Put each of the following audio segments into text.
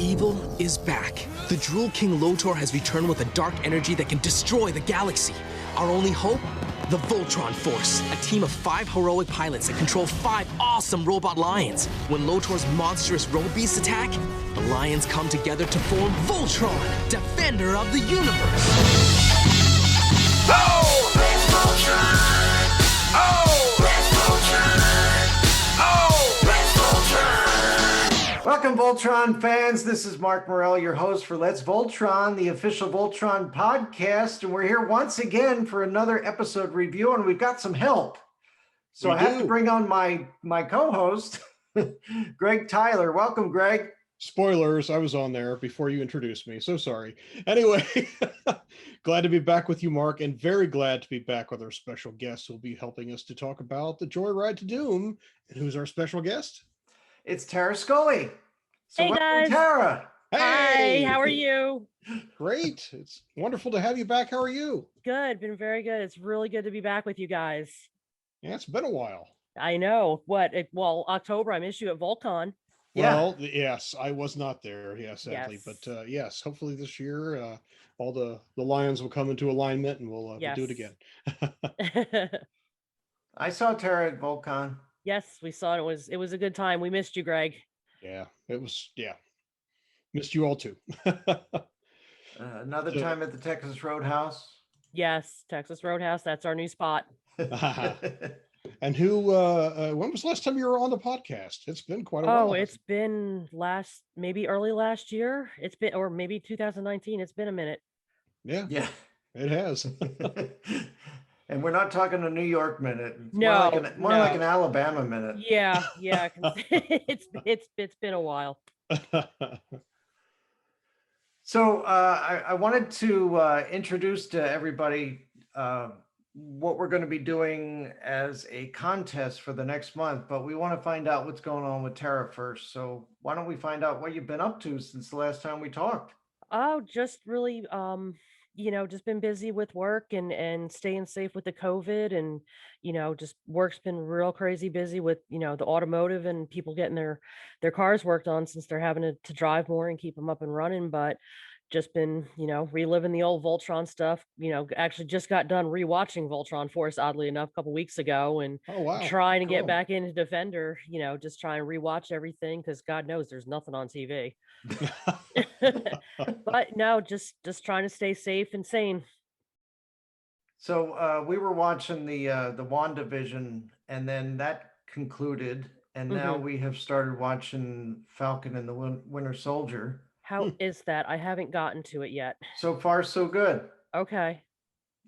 Evil is back. The Drool King Lotor has returned with a dark energy that can destroy the galaxy. Our only hope? The Voltron Force, a team of 5 heroic pilots that control 5 awesome robot lions. When Lotor's monstrous road beasts attack, the lions come together to form Voltron, defender of the universe. Oh, let's Voltron! Oh, let's Voltron! Oh, let's Voltron! Welcome, Voltron fans. This is Mark Morrell, your host for Let's Voltron, the official Voltron podcast. And we're here once again for another episode review, and we've got some help. So I have to bring on my co-host, Greg Tyler. Welcome, Greg. Spoilers, I was on there before you introduced me, so sorry. Anyway, glad to be back with you, Mark, and very glad to be back with our special guest who will be helping us to talk about the Joyride to Doom. And who's our special guest? It's Tara Scully. So hey, guys. Tara. Hey! Hi, how are you? Great. It's wonderful to have you back. How are you? Good, been very good. It's really good to be back with you guys. Yeah, it's been a while. I know. Well, October, I missed you at VoltCon. Well, yes, I was not there, sadly. Yes. But yes, hopefully this year all the lions will come into alignment and we'll do it again. I saw Tara at VoltCon. Yes, we saw it. It was a good time. We missed you, Greg. Yeah, it was. Yeah, missed you all too. Another time at the Texas Roadhouse. Yes, Texas Roadhouse. That's our new spot. And who? When was the last time you were on the podcast? It's been quite a while. Oh, it's been maybe early last year. It's been, or maybe 2019. It's been a minute. Yeah, it has. And we're not talking a New York minute. It's No, more like an Alabama minute. Yeah. It's been a while. So I wanted to introduce to everybody what we're going to be doing as a contest for the next month, but we want to find out what's going on with Tara first. So why don't we find out what you've been up to since the last time we talked? Oh, just really, just been busy with work and staying safe with the COVID, and, just work's been real crazy busy with, the automotive and people getting their cars worked on since they're having to drive more and keep them up and running. But just been, reliving the old Voltron stuff, actually just got done rewatching Voltron Force, oddly enough, a couple weeks ago, and trying to get back into Defender, just try and rewatch everything because God knows there's nothing on TV. But no, just trying to stay safe and sane. So we were watching the WandaVision, and then that concluded, and now we have started watching Falcon and the Winter Soldier. How is that? I haven't gotten to it yet. So far, so good. Okay.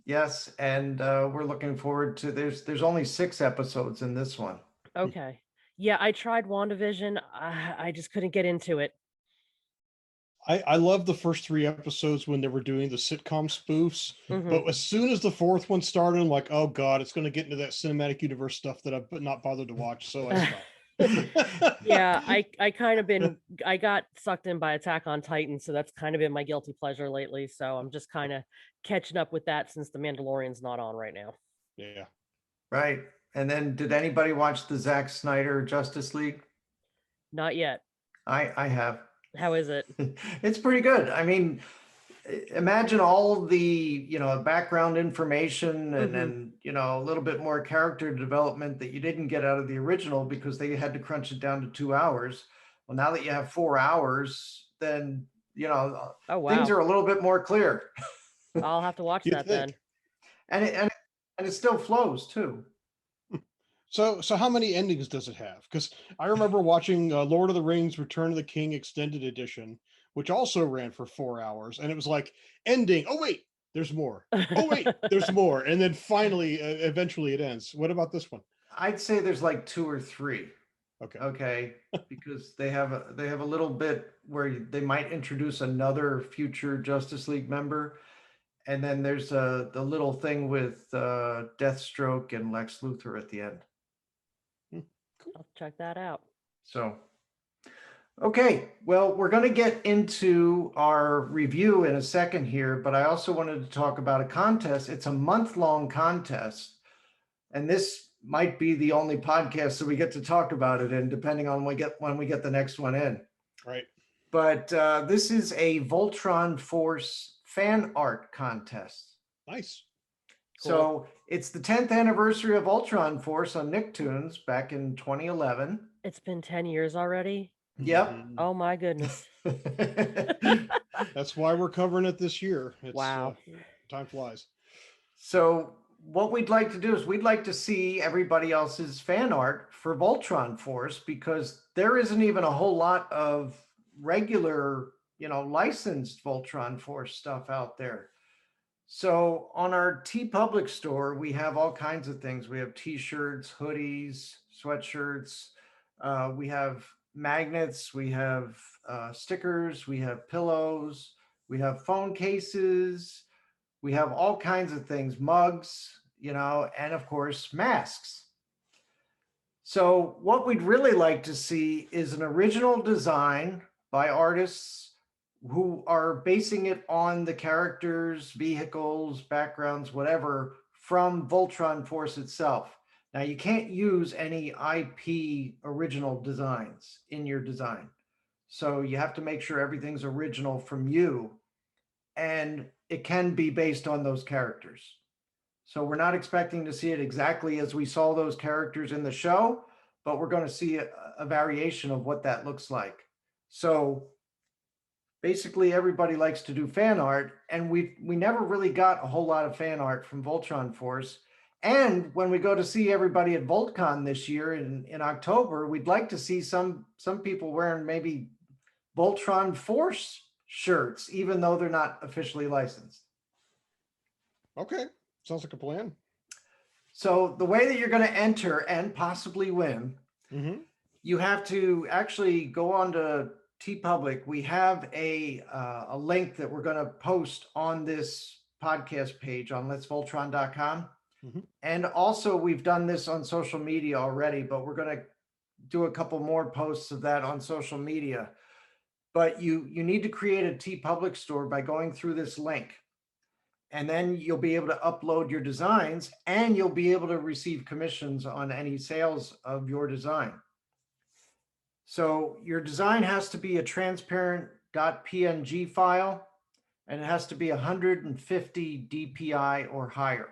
Yes, and we're looking forward to. There's only 6 episodes in this one. Okay. Yeah, I tried WandaVision. I just couldn't get into it. I love the first 3 episodes when they were doing the sitcom spoofs, but as soon as the 4th one started, I'm like, oh God, it's going to get into that cinematic universe stuff that I've not bothered to watch. So I stopped. Yeah, I got sucked in by Attack on Titan, so that's kind of been my guilty pleasure lately. So I'm just kind of catching up with that since the Mandalorian's not on right now. Yeah. Right. And then did anybody watch the Zack Snyder Justice League? Not yet. I have. How is it? It's pretty good. I mean, imagine all the, background information and a little bit more character development that you didn't get out of the original because they had to crunch it down to 2 hours. Well, now that you have 4 hours, then, oh, wow. Things are a little bit more clear. I'll have to watch that then. And it still flows too. So how many endings does it have? Because I remember watching Lord of the Rings Return of the King Extended Edition, which also ran for 4 hours. And it was like, ending. Oh, wait, there's more. Oh, wait, there's more. And then finally, eventually it ends. What about this one? I'd say there's like 2 or 3. Okay. Because they have a little bit where they might introduce another future Justice League member. And then there's the little thing with Deathstroke and Lex Luthor at the end. Cool. I'll check that out. So, okay. Well, we're going to get into our review in a second here, but I also wanted to talk about a contest. It's a month-long contest, and this might be the only podcast that we get to talk about it in, depending on when we get the next one in. Right. But this is a Voltron Force fan art contest. Nice. So it's the 10th anniversary of Voltron Force on Nicktoons back in 2011. It's been 10 years already. Yep. Mhm. Oh my goodness. That's why we're covering it this year. It's, Wow. time flies. So what we'd like to do is we'd like to see everybody else's fan art for Voltron Force, because there isn't even a whole lot of regular, licensed Voltron Force stuff out there. So on our TeePublic store, we have all kinds of things. We have t-shirts, hoodies, sweatshirts. We have magnets. We have stickers. We have pillows. We have phone cases. We have all kinds of things, mugs, and of course, masks. So what we'd really like to see is an original design by artists who are basing it on the characters, vehicles, backgrounds, whatever, from Voltron Force itself. Now, you can't use any IP original designs in your design. So you have to make sure everything's original from you, and it can be based on those characters. So we're not expecting to see it exactly as we saw those characters in the show, but we're going to see a variation of what that looks like. So basically everybody likes to do fan art, and we never really got a whole lot of fan art from Voltron Force. And when we go to see everybody at VoltCon this year in October, we'd like to see some people wearing maybe Voltron Force shirts, even though they're not officially licensed. Okay. Sounds like a plan. So the way that you're going to enter and possibly win, you have to actually go on to TeePublic. We have a link that we're going to post on this podcast page on letsvoltron.com. And also we've done this on social media already, but we're going to do a couple more posts of that on social media. But you need to create a TeePublic store by going through this link. And then you'll be able to upload your designs, and you'll be able to receive commissions on any sales of your design. So your design has to be a transparent .png file, and it has to be 150 DPI or higher.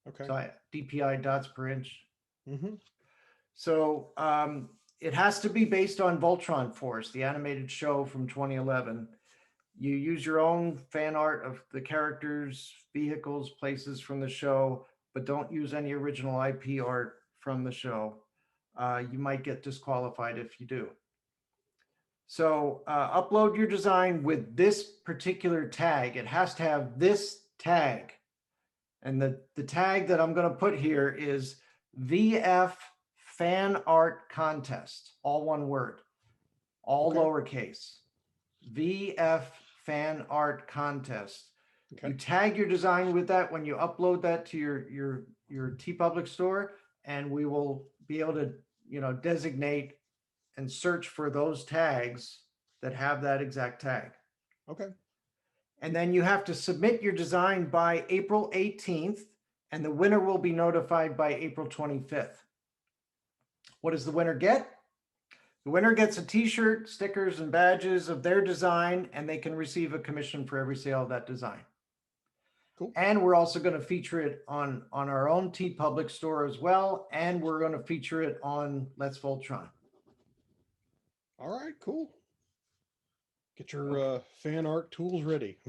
Okay. So DPI, dots per inch. Mm-hmm. So it has to be based on Voltron Force, the animated show from 2011. You use your own fan art of the characters, vehicles, places from the show, but don't use any original IP art from the show. You might get disqualified if you do. So upload your design with this particular tag. It has to have this tag. And the tag that I'm going to put here is VF Fan Art Contest, all one word, all lowercase. VF Fan Art Contest. Okay. You tag your design with that when you upload that to your TeePublic store, and we will be able to designate and search for those tags that have that exact tag. Okay. And then you have to submit your design by April 18th, and the winner will be notified by April 25th. What does the winner get? The winner gets a t-shirt, stickers, and badges of their design, and they can receive a commission for every sale of that design. Cool. And we're also going to feature it on our own TeePublic store as well, and we're going to feature it on Let's Voltron. All right, cool. Get your fan art tools ready.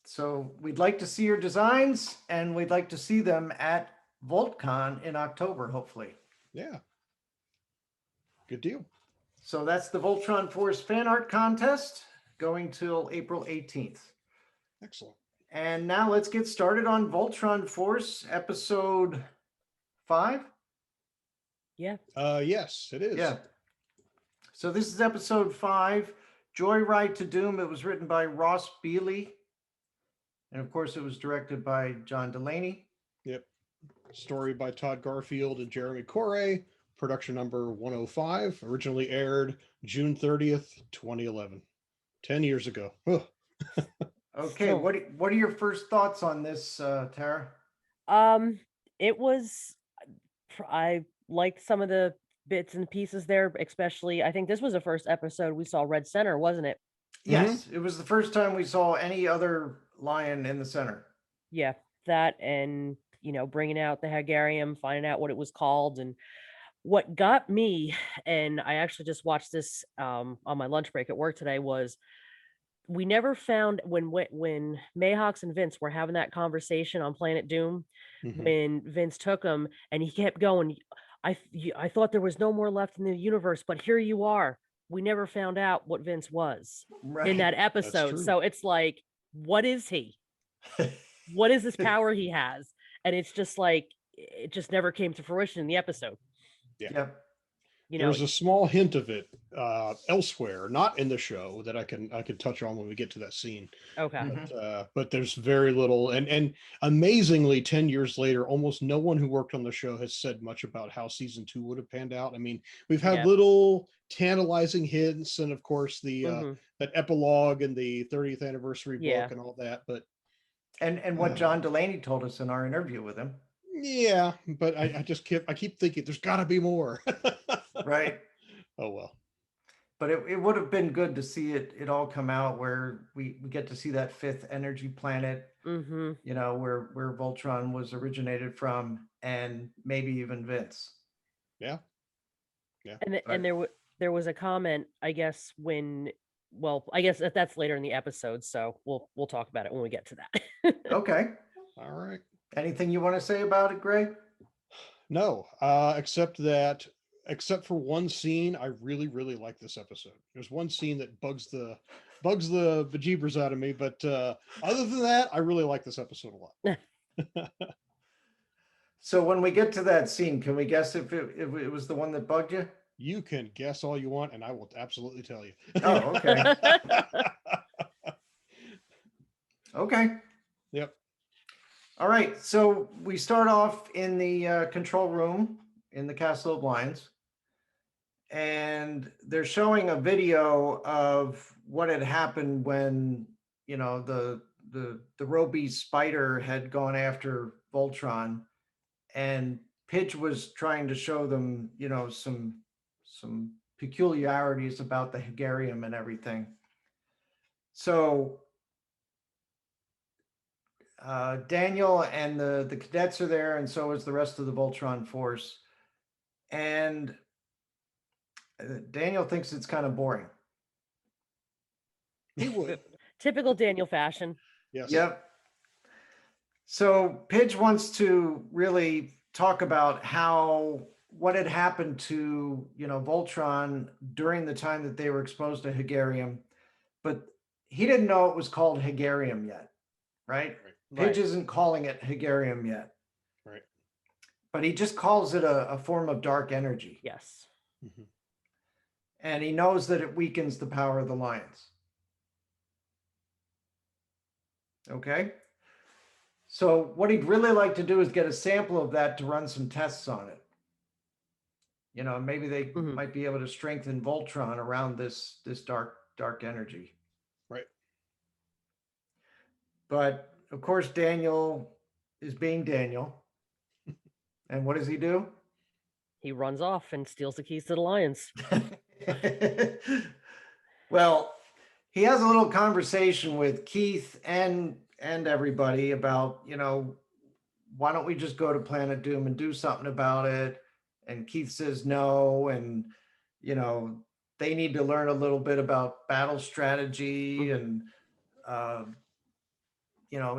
So we'd like to see your designs, and we'd like to see them at VoltCon in October, hopefully. Yeah. Good deal. So that's the Voltron Force fan art contest going till April 18th. Excellent. And now let's get started on Voltron Force episode 5. Yeah. Yes, it is. Yeah. So this is episode 5, Joyride to Doom. It was written by Ross Bealey. And of course, it was directed by John Delaney. Yep. Story by Todd Garfield and Jeremy Corey. Production number 105, originally aired June 30th, 2011. 10 years ago. Okay, So- what are your first thoughts on this, Tara? It was, I liked some of the bits and pieces there, especially I think this was the first episode we saw Red Center, wasn't it? Yes, it was the first time we saw any other lion in the center. Yeah, that and bringing out the Hagarium, finding out what it was called, and what got me, and I actually just watched this on my lunch break at work today, was we never found when Mayhawks and Vince were having that conversation on Planet Doom, Mhm. when Vince took him and he kept going, I thought there was no more left in the universe, but here you are. We never found out what Vince was in Right. that episode. true. So it's like, what is he? What is this power he has? And it's just like it just never came to fruition in the episode. Yep. There's a small hint of it elsewhere, not in the show, that I can touch on when we get to that scene. Okay. But there's very little, and amazingly, 10 years later, almost no one who worked on the show has said much about how season 2 would have panned out. I mean, we've had little tantalizing hints, and of course the that epilogue and the 30th anniversary book and all that. But and what John Delaney told us in our interview with him. Yeah, but I keep thinking there's got to be more. Right. Oh well. But it would have been good to see it all come out where we get to see that fifth energy planet, where Voltron was originated from, and maybe even Vince. Yeah. And there was a comment, I guess, I guess that's later in the episode, so we'll talk about it when we get to that. Okay. All right. Anything you want to say about it, Greg? No, except for one scene, I really, really like this episode. There's one scene that bugs the bejeebers out of me, but other than that, I really like this episode a lot. So when we get to that scene, can we guess if it was the one that bugged you? You can guess all you want, and I will absolutely tell you. Oh, okay. Okay. Yep. All right. So we start off in the control room in the Castle of Lions, and they're showing a video of what had happened when the Roby spider had gone after Voltron, and Pidge was trying to show them some peculiarities about the Hagarium and everything. So Daniel and the cadets are there, and so is the rest of the Voltron Force. And Daniel thinks it's kind of boring. He would. Typical Daniel fashion. Yes. Yep. So Pidge wants to really talk about what had happened to Voltron during the time that they were exposed to Hagarium, but he didn't know it was called Hagarium yet, right? Pidge isn't calling it Hagarium yet. Right. But he just calls it a form of dark energy. Yes. Mm-hmm. And he knows that it weakens the power of the lions. Okay. So what he'd really like to do is get a sample of that to run some tests on it. Maybe they might be able to strengthen Voltron around this dark energy. Right. But of course, Daniel is being Daniel. And what does he do? He runs off and steals the keys to the lions. Well, he has a little conversation with Keith and everybody about, why don't we just go to Planet Doom and do something about it? And Keith says no, and they need to learn a little bit about battle strategy, and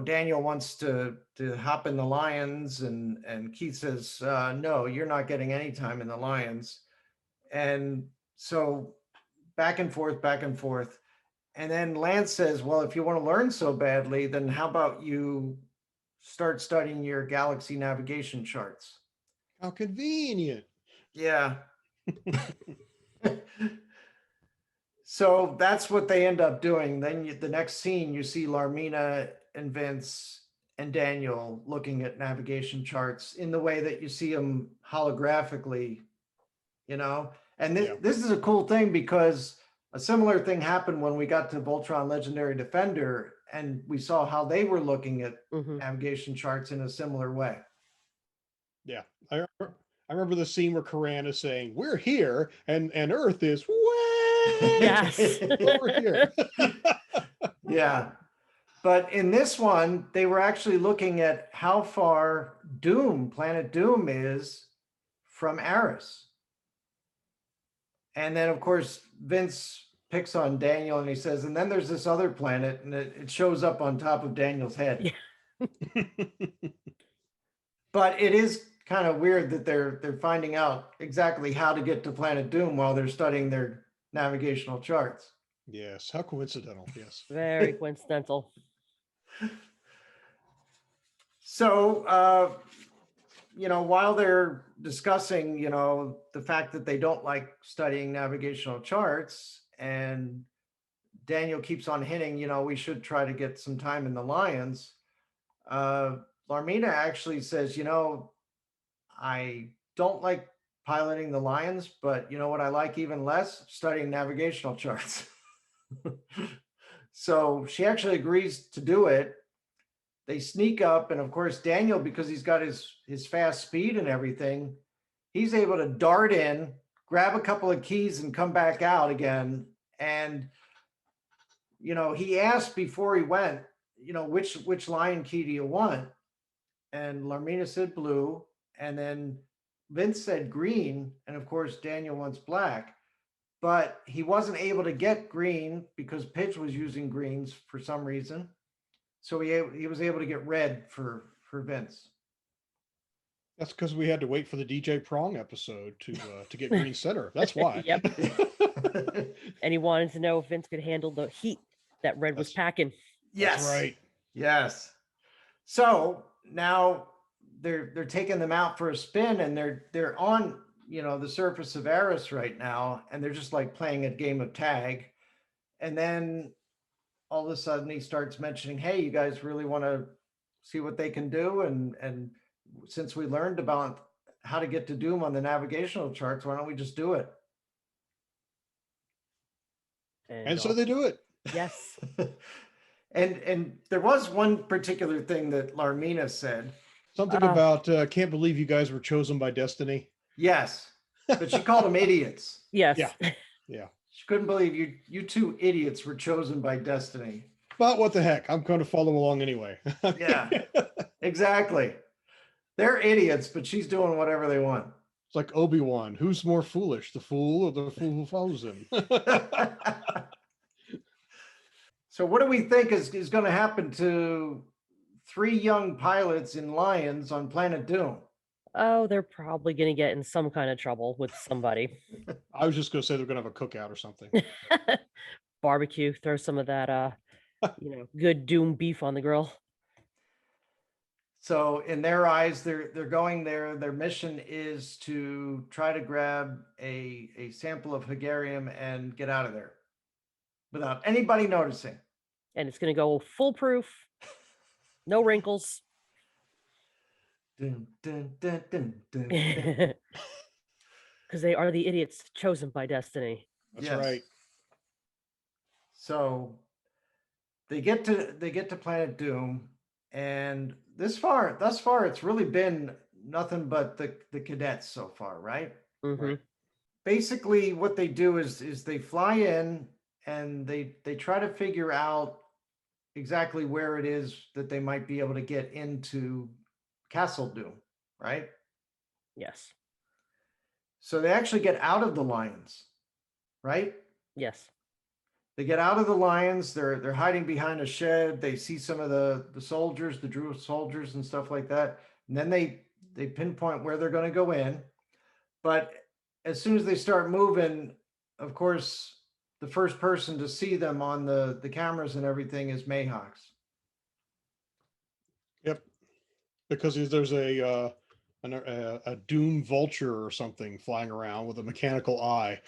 Daniel wants to hop in the lions, and Keith says no, you're not getting any time in the lions. And so back and forth. And then Lance says, well, if you want to learn so badly, then how about you start studying your galaxy navigation charts? How convenient. Yeah. So that's what they end up doing. Then the next scene, you see Larmina and Vince and Daniel looking at navigation charts in the way that you see them holographically, And this is a cool thing, because a similar thing happened when we got to Voltron Legendary Defender, and we saw how they were looking at navigation charts in a similar way. Yeah, I remember the scene where Karan is saying, "We're here," and Earth is way Yes. over here. Yeah. But in this one, they were actually looking at how far Planet Doom is from Eris. And then, of course, Vince picks on Daniel and he says, and then there's this other planet, and it shows up on top of Daniel's head. Yeah. But it is kind of weird that they're finding out exactly how to get to Planet Doom while they're studying their navigational charts. Yes, how coincidental. Yes. Very coincidental. So, while they're discussing, the fact that they don't like studying navigational charts, and Daniel keeps on hinting, we should try to get some time in the Lions. Larmina actually says, I don't like piloting the Lions, but you know what I like even less? Studying navigational charts. So she actually agrees to do it. They sneak up, and of course, Daniel, because he's got his fast speed and everything, he's able to dart in, grab a couple of keys, and come back out again. And he asked before he went, which lion key do you want? And Larmina said blue, and then Vince said green, and of course Daniel wants black. But he wasn't able to get green because Pidge was using greens for some reason. So he was able to get red for Vince. That's because we had to wait for the DJ Prong episode to get green center. That's why. Yep. And he wanted to know if Vince could handle the heat that Red was packing. Yes. That's right. Yes. So now they're taking them out for a spin, and they're on the surface of Eris right now, and they're just like playing a game of tag. And then all of a sudden he starts mentioning, hey, you guys really want to see what they can do? And since we learned about how to get to Doom on the navigational charts, why don't we just do it? And so they do it. Yes. And there was one particular thing that Larmina said. Something about, can't believe you guys were chosen by destiny. Yes, but she called them idiots. Yes. Yeah. She couldn't believe you two idiots were chosen by destiny. But what the heck? I'm going to follow along anyway. Yeah, exactly. They're idiots, but she's doing whatever they want. It's like Obi-Wan. Who's more foolish, the fool or the fool who follows him? So what do we think is going to happen to 3 young pilots in Lions on Planet Doom? Oh, they're probably going to get in some kind of trouble with somebody. I was just going to say they're going to have a cookout or something. Barbecue, throw some of that, good Doom beef on the grill. So in their eyes, they're going there. Their mission is to try to grab a sample of Hegarium and get out of there without anybody noticing. And it's going to go foolproof, no wrinkles. Dun, dun, dun, dun, dun, dun. Because they are the idiots chosen by destiny. That's Yes. right. So they get to Planet Doom, and thus far, it's really been nothing but the cadets so far, right? Mm-hmm. Basically, what they do is they fly in and they try to figure out exactly where it is that they might be able to get into Castle Doom, right? Yes. So they actually get out of the Lions, right? Yes. They get out of the Lions. They're hiding behind a shed. They see some of the soldiers, the Druid soldiers and stuff like that. And then they pinpoint where they're going to go in. But as soon as they start moving, of course, the first person to see them on the cameras and everything is Mayhawks. Yep. Because there's a Doom vulture or something flying around with a mechanical eye.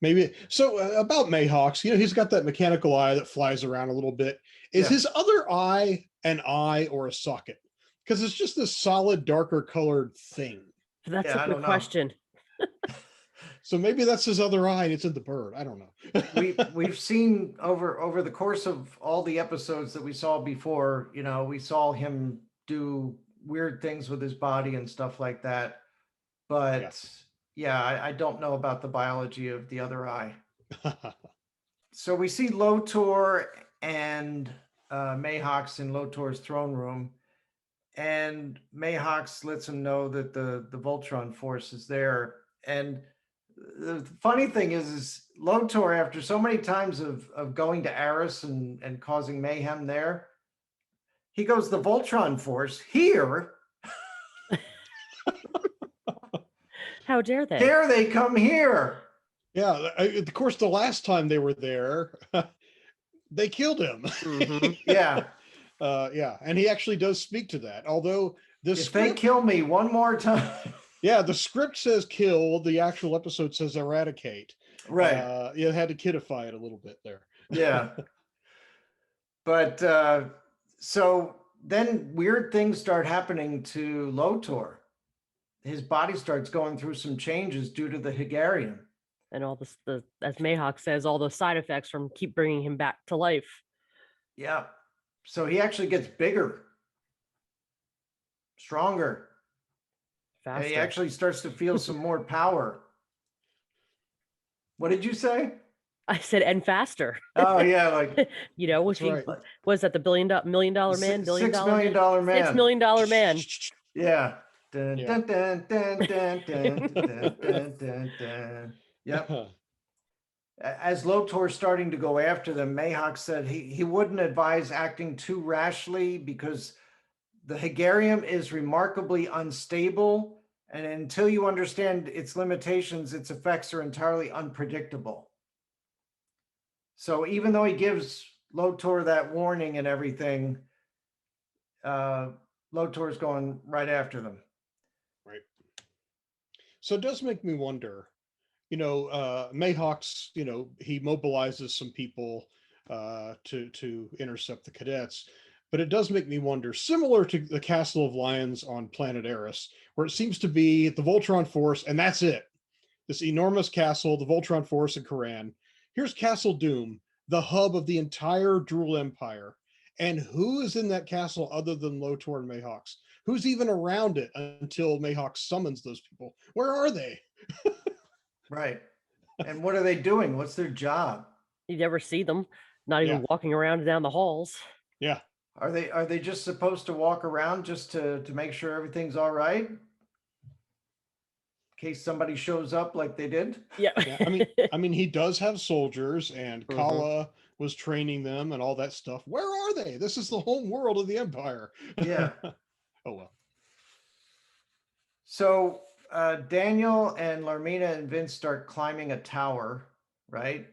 Maybe so. About Mayhawks, he's got that mechanical eye that flies around a little bit. Is his other eye an eye or a socket? Because it's just this solid, darker colored thing. That's Yeah, I a don't good know. question. So maybe that's his other eye and it's in the bird. I don't know. We've seen over the course of all the episodes that we saw before, we saw him do weird things with his body and stuff like that. but yeah, I don't know about the biology of the other eye. So we see Lotor and Mayhawks in Lotor's throne room, and Mayhawks lets him know that the Voltron Force is there. And the funny thing is Lotor, after so many times of going to Aris and causing mayhem there, he goes, the Voltron Force here? How dare they? Dare they come here? Yeah, of course, the last time they were there, they killed him. Mhm. Yeah. Yeah, and he actually does speak to that. Although the If they script, kill me one more time. yeah, the script says kill, the actual episode says eradicate. Right. You had to kidify it a little bit there. Yeah. But so then weird things start happening to Lotor. His body starts going through some changes due to the Hegarian. And all this, as Mayhawk says, all the side effects from keep bringing him back to life. Yeah. So he actually gets bigger, stronger. And Faster. he actually starts to feel some more power. What did you say? I said, and faster. Oh yeah, like You know, was That's he right. was that the million dollar man, billion $6 dollar million man, man. $6 million man. Yeah. Dun, Yeah. dun, dun, dun, dun, dun, dun, dun, dun, dun. Yep. As Lotor's starting to go after them, Mayhawk said he wouldn't advise acting too rashly because the Hegarium is remarkably unstable, and until you understand its limitations, its effects are entirely unpredictable. So even though he gives Lotor that warning and everything, Lotor's going right after them. Right. So it does make me wonder, Mayhawks, he mobilizes some people to intercept the cadets, but it does make me wonder, similar to the Castle of Lions on planet Eris, where it seems to be the Voltron Force, and that's it. This enormous castle, the Voltron Force in Koran. Here's Castle Doom, the hub of the entire Drool Empire. And who is in that castle other than Lotor and Mayhawks? Who's even around it until Mayhawks summons those people? Where are they? Right. And what are they doing? What's their job? You never see them, not even walking around down the halls. Yeah. Are they just supposed to walk around just to make sure everything's all right? In case somebody shows up like they did? Yeah. Yeah, I mean, he does have soldiers, and Kala was training them and all that stuff. Where are they? This is the home world of the Empire. Yeah. Oh well. So Daniel and Larmina and Vince start climbing a tower, right?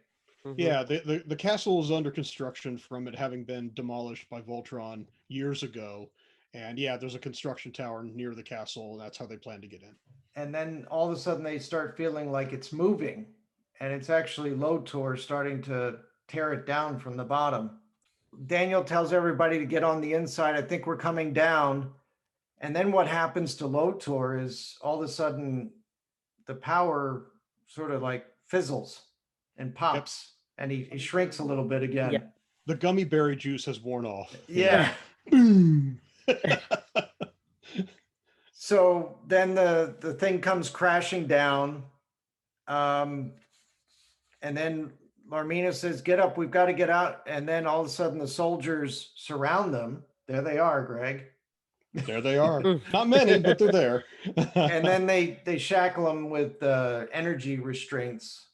Yeah, the castle is under construction from it having been demolished by Voltron years ago. And yeah, there's a construction tower near the castle. And that's how they plan to get in. And then all of a sudden they start feeling like it's moving. And it's actually Lotor starting to tear it down from the bottom. Daniel tells everybody to get on the inside. I think we're coming down. And then what happens to Lotor is all of a sudden the power sort of like fizzles and pops. And he shrinks a little bit again. Yep. The gummy berry juice has worn off. Yeah. Boom. So then the thing comes crashing down. And then Larmina says, get up, we've got to get out. And then all of a sudden the soldiers surround them. There they are, Greg. There they are. Not many, but they're there. And then they shackle them with energy restraints.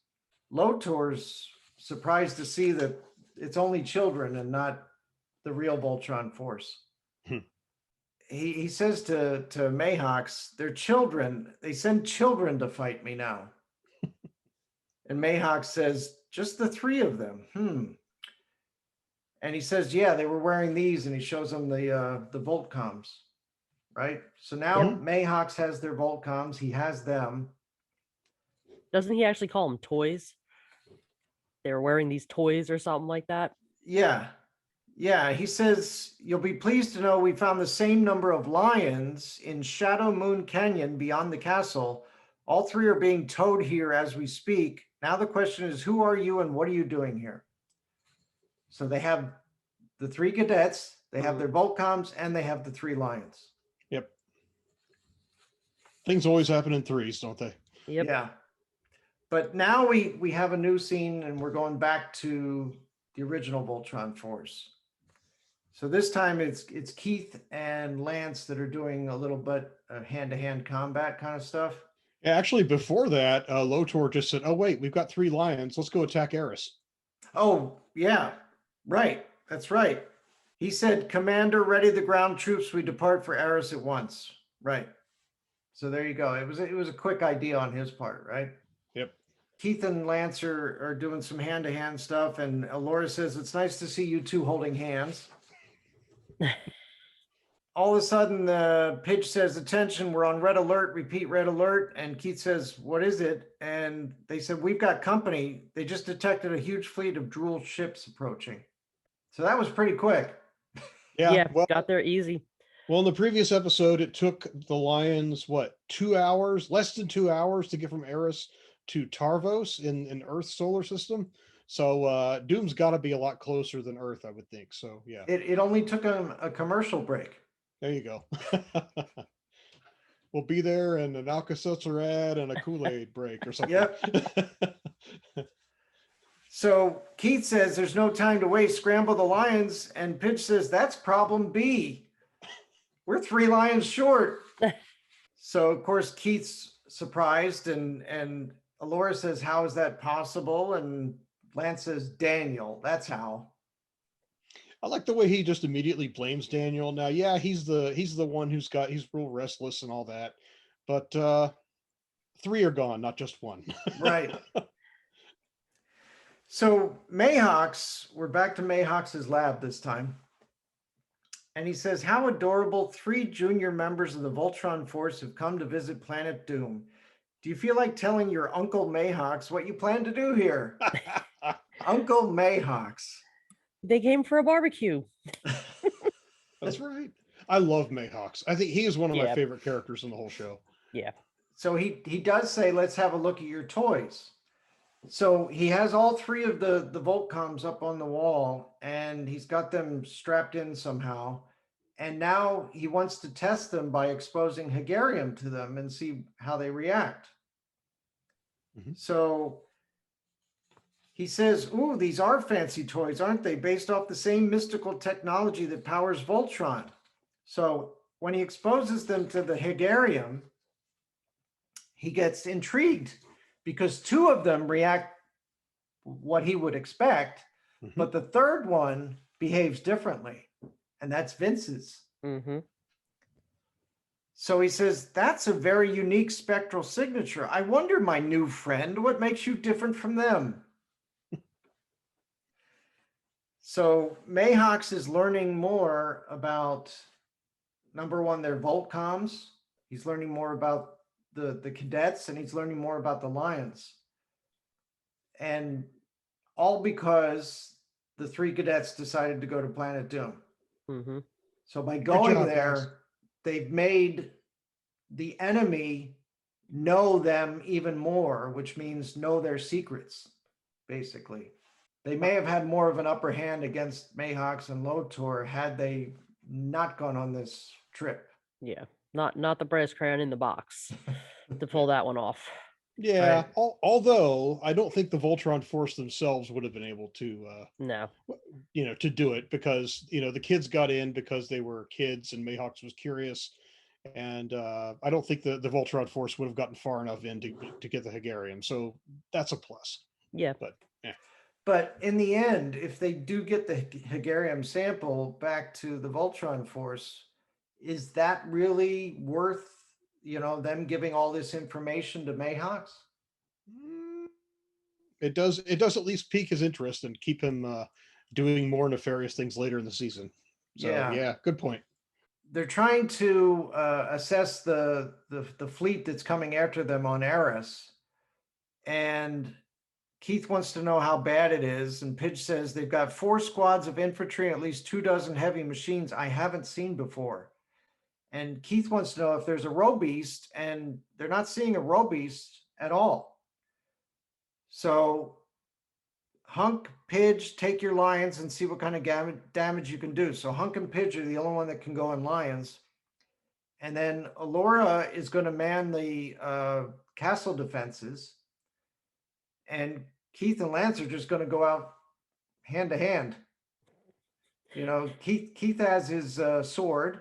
Lotor's surprised to see that it's only children and not the real Voltron Force. He says to Mayhawks, they're children. They send children to fight me now. And Mayhawks says, just the three of them. And he says, yeah, they were wearing these, and he shows them the Voltcoms, right? So now Mayhawks has their Voltcoms. He has them. Doesn't he actually call them toys? They were wearing these toys or something like that. Yeah. Yeah, he says, you'll be pleased to know we found the same number of lions in Shadow Moon Canyon beyond the castle. All three are being towed here as we speak. Now the question is, who are you and what are you doing here? So they have the three cadets, they have their Voltcoms, and they have the three lions. Yep. Things always happen in threes, don't they? Yep. Yeah. But now we have a new scene and we're going back to the original Voltron Force. So this time it's Keith and Lance that are doing a little bit of hand-to-hand combat kind of stuff. Yeah, actually, before that, Lotor just said, "Oh wait, we've got 3 lions. Let's go attack Eris." Oh, yeah, right. That's right. He said, "Commander, ready the ground troops. We depart for Eris at once." Right. So there you go. It was a quick idea on his part, right? Yep. Keith and Lance are doing some hand-to-hand stuff, and Elora says, "It's nice to see you two holding hands." All of a sudden, the Pidge says, "Attention, we're on red alert. Repeat, red alert." And Keith says, "What is it?" And they said, "We've got company. They just detected a huge fleet of Drool ships approaching." So that was pretty quick. Yeah, Well, got there easy. well, in the previous episode, it took the lions what 2 hours, less than 2 hours, to get from Eris to Tarvos in Earth's solar system. So Doom's got to be a lot closer than Earth, I would think. So yeah, It only took them a commercial break. there you go. We'll be there and an Alka-Seltzer ad and a Kool-Aid break or something. Yep. So Keith says, "There's no time to waste. Scramble the lions." And Pidge says, "That's problem B. We're 3 lions short." So of course Keith's surprised, and Elora says, "How is that possible?" And Lance says, "Daniel, that's how." I like the way he just immediately blames Daniel. Now, yeah, he's the one he's real restless and all that, but 3 are gone, not just 1. Right. So Mayhawks, we're back to Mayhawks' lab this time. And he says, "How adorable, 3 junior members of the Voltron Force have come to visit Planet Doom. Do you feel like telling your Uncle Mayhawks what you plan to do here?" Uncle Mayhawks. They came for a barbecue. That's right. I love Mayhawks. I think he is one of my Yeah. favorite characters in the whole show. Yeah. So he does say, "Let's have a look at your toys." So he has all 3 of the Voltcoms up on the wall, and he's got them strapped in somehow. And now he wants to test them by exposing Hegarium to them and see how they react. Mhm. So he says, "Ooh, these are fancy toys, aren't they? Based off the same mystical technology that powers Voltron." So when he exposes them to the Hegarium, he gets intrigued because 2 of them react what he would expect, Mhm. but the third one behaves differently, and that's Vince's. Mm-hmm. So he says, "That's a very unique spectral signature. I wonder, my new friend, what makes you different from them?" So Mayhawks is learning more about, number one, their Voltcoms. He's learning more about the cadets, and he's learning more about the lions. And all because the 3 cadets decided to go to Planet Doom. Mm-hmm. So by going job, there, guys. they've made the enemy know them even more, which means know their secrets, basically. They may have had more of an upper hand against Mayhawks and Lotor had they not gone on this trip. Yeah. Not the brass crayon in the box to pull that one off. Yeah, Right. although I don't think the Voltron Force themselves would have been able to, No. to do it because the kids got in because they were kids and Mayhawks was curious, and I don't think the Voltron Force would have gotten far enough in to get the Hegarium. So that's a plus. Yeah. But yeah, But in the end, if they do get the Hegarium sample back to the Voltron Force, is that really worth, them giving all this information to Mayhawks? it does at least pique his interest and keep him doing more nefarious things later in the season. So yeah, good point. They're trying to assess the fleet that's coming after them on Eris, and Keith wants to know how bad it is, and Pidge says they've got 4 squads of infantry and at least 2 dozen heavy machines I haven't seen before. And Keith wants to know if there's a row beast, and they're not seeing a row beast at all. So Hunk, Pidge, take your lions and see what kind of damage you can do. So Hunk and Pidge are the only one that can go in lions. And then Alora is going to man the castle defenses. And Keith and Lance are just going to go out hand to hand. You know, Keith has his sword,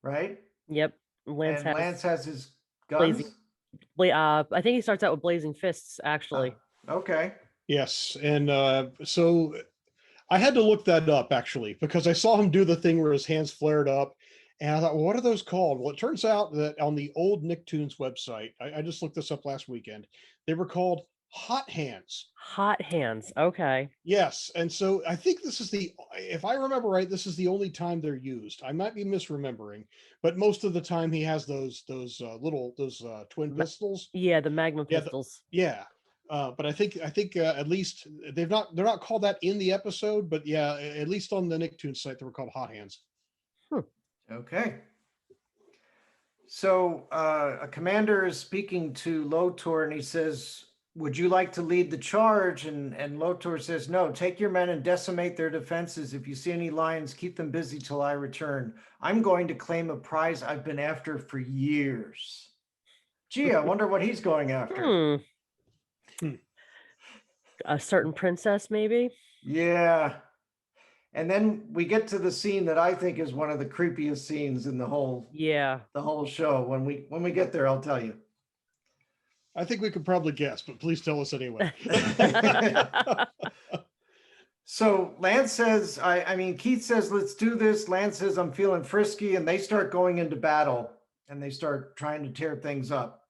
right? Yep. Lance And has Lance has his blazing. guns. I think he starts out with blazing fists, actually. Okay. Yes, and so I had to look that up actually because I saw him do the thing where his hands flared up, and I thought, well, what are those called? Well, it turns out that on the old Nicktoons website, I just looked this up last weekend. They were called hot hands. Hot hands. Okay. Yes, and so I think this is if I remember right, this is the only time they're used. I might be misremembering, but most of the time he has those twin pistols. Yeah, the magma Yeah, pistols. yeah. But I think at least they're not called that in the episode, but yeah, at least on the Nicktoons site they were called hot hands. Okay. So a commander is speaking to Lotor and he says, would you like to lead the charge? And Lotor says, no, take your men and decimate their defenses. If you see any lions, keep them busy till I return. I'm going to claim a prize I've been after for years. Gee, I wonder what he's going after. A certain princess, maybe? Yeah. And then we get to the scene that I think is one of the creepiest scenes in the whole show. When we get there, I'll tell you. I think we could probably guess, but please tell us anyway. So Lance says, Keith says, let's do this. Lance says, I'm feeling frisky, and they start going into battle and they start trying to tear things up.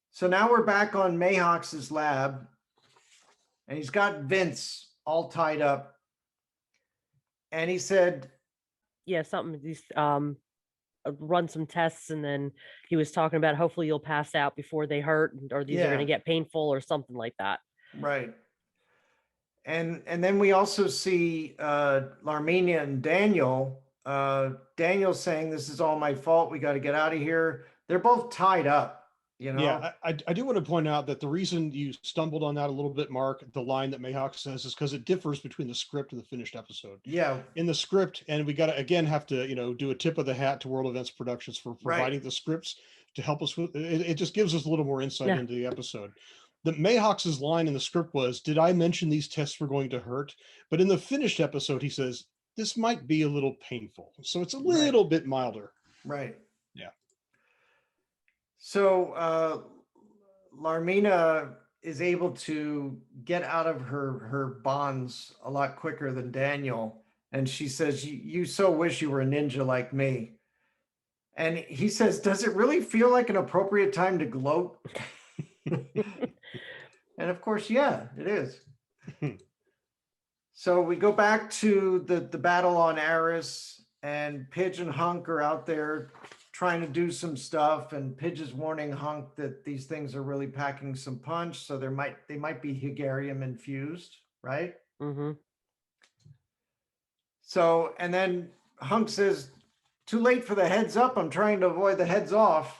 So now we're back on Mayhawks' lab, and he's got Vince all tied up. And he said, yeah, something, these run some tests, and then he was talking about hopefully you'll pass out before they hurt, or these are going to get painful or something like that. Right. And then we also see Larminia and Daniel. Daniel's saying, this is all my fault. We got to get out of here. They're both tied up. You know? Yeah, I do want to point out that the reason you stumbled on that a little bit, Mark, the line that Mayhawk says, is because it differs between the script and the finished episode. Yeah. In the script, and we got to again have to do a tip of the hat to World Events Productions for providing the scripts to help us with it. It just gives us a little more insight into the episode. The Mayhawks' line in the script was, "Did I mention these tests were going to hurt?" But in the finished episode, he says, "This might be a little painful," so it's a little bit milder. Right. Yeah. So Larmina is able to get out of her bonds a lot quicker than Daniel. And she says, you so wish you were a ninja like me. And he says, does it really feel like an appropriate time to gloat? And of course, yeah, it is. So we go back to the battle on Aris, and Pidge and Hunk are out there trying to do some stuff, and Pidge is warning Hunk that these things are really packing some punch, so they might be Hegarium infused, right? Mm-hmm. So, and then Hunk says, too late for the heads up. I'm trying to avoid the heads off,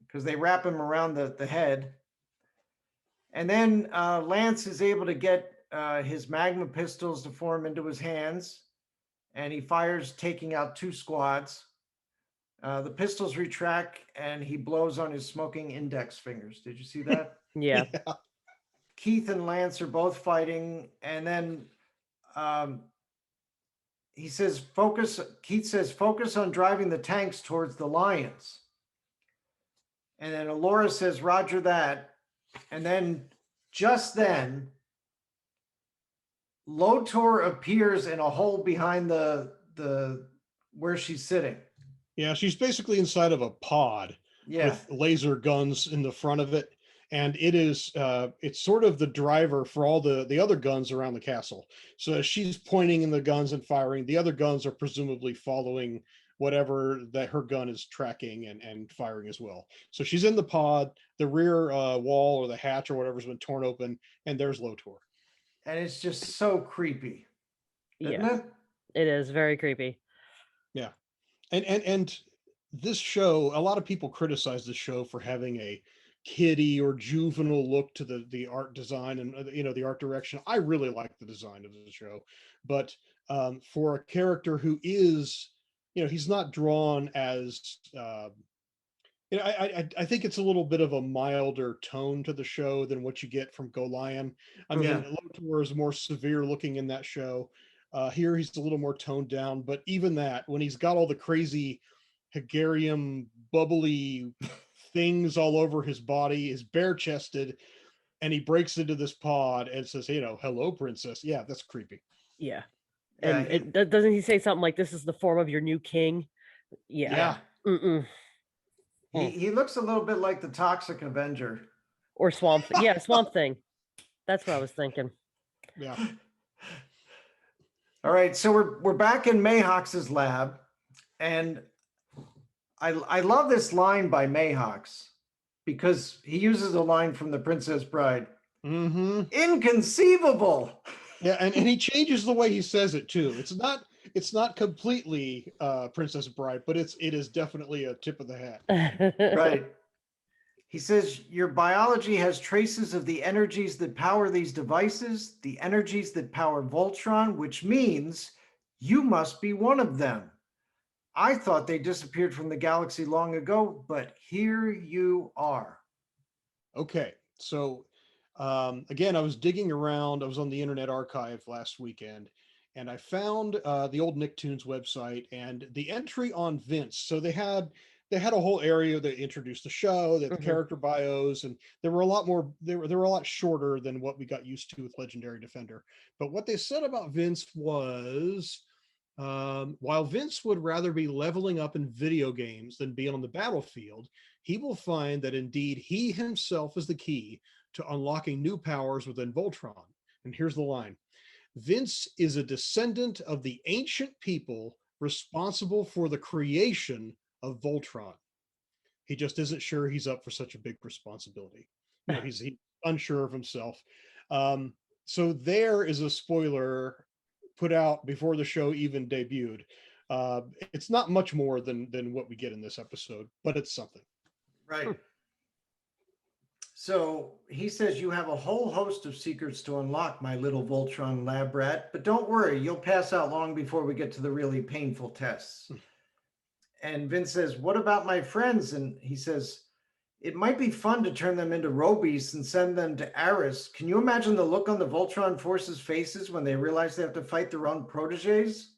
because they wrap him around the head. And then Lance is able to get his magma pistols to form into his hands, and he fires, taking out 2 squads. The pistols retract, and he blows on his smoking index fingers. Did you see that? Yeah. Keith and Lance are both fighting, and then he says, focus. Keith says, focus on driving the tanks towards the lions. And then Alora says, roger that. And then, just then, Lotor appears in a hole behind the where she's sitting. Yeah, she's basically inside of a pod with laser guns in the front of it. And it is, it's sort of the driver for all the other guns around the castle. So she's pointing in the guns and firing. The other guns are presumably following whatever that her gun is tracking and firing as well. So she's in the pod, the rear wall or the hatch or whatever's been torn open, and there's Lotor. And it's just so creepy. Isn't it? It is very creepy. Yeah. And this show, a lot of people criticize the show for having a kiddie or juvenile look to the art design and the art direction. I really like the design of the show, but for a character who is he's not drawn as I think it's a little bit of a milder tone to the show than what you get from Go Lion. I mean, Yeah. Lotor is more severe looking in that show. Here he's a little more toned down, but even that, when he's got all the crazy Hegarium bubbly things all over his body, is bare chested, and he breaks into this pod and says, hello, princess. Yeah, that's creepy. Yeah. Yeah, And doesn't he say something like, "This is the form of your new king"? Yeah. Yeah. Mm-mm. he looks a little bit like the Toxic Avenger. Or Swamp. Yeah, Swamp Thing. That's what I was thinking. Yeah. All right, so we're back in Mayhawks' lab, and I love this line by Mayhawks because he uses a line from The Princess Bride. Mm-hmm. Inconceivable. Yeah, and he changes the way he says it too. It's not completely Princess Bride, but it is definitely a tip of the hat. Right. He says, your biology has traces of the energies that power these devices, the energies that power Voltron, which means you must be one of them. I thought they disappeared from the galaxy long ago, but here you are. Okay, so again, I was digging around. I was on the Internet Archive last weekend, and I found the old Nicktoons website and the entry on Vince. So they had a whole area that introduced the show, that the character bios, and there were a lot more. They were a lot shorter than what we got used to with Legendary Defender. But what they said about Vince was, while Vince would rather be leveling up in video games than be on the battlefield, he will find that indeed he himself is the key to unlocking new powers within Voltron. And here's the line: Vince is a descendant of the ancient people responsible for the creation of Voltron. He just isn't sure he's up for such a big responsibility. He's unsure of himself. So there is a spoiler put out before the show even debuted. It's not much more than what we get in this episode, but it's something. Right. So he says, you have a whole host of secrets to unlock, my little Voltron lab rat, but don't worry, you'll pass out long before we get to the really painful tests. And Vince says, what about my friends? And he says, it might be fun to turn them into robies and send them to Aris. Can you imagine the look on the Voltron Force's faces when they realize they have to fight their own proteges?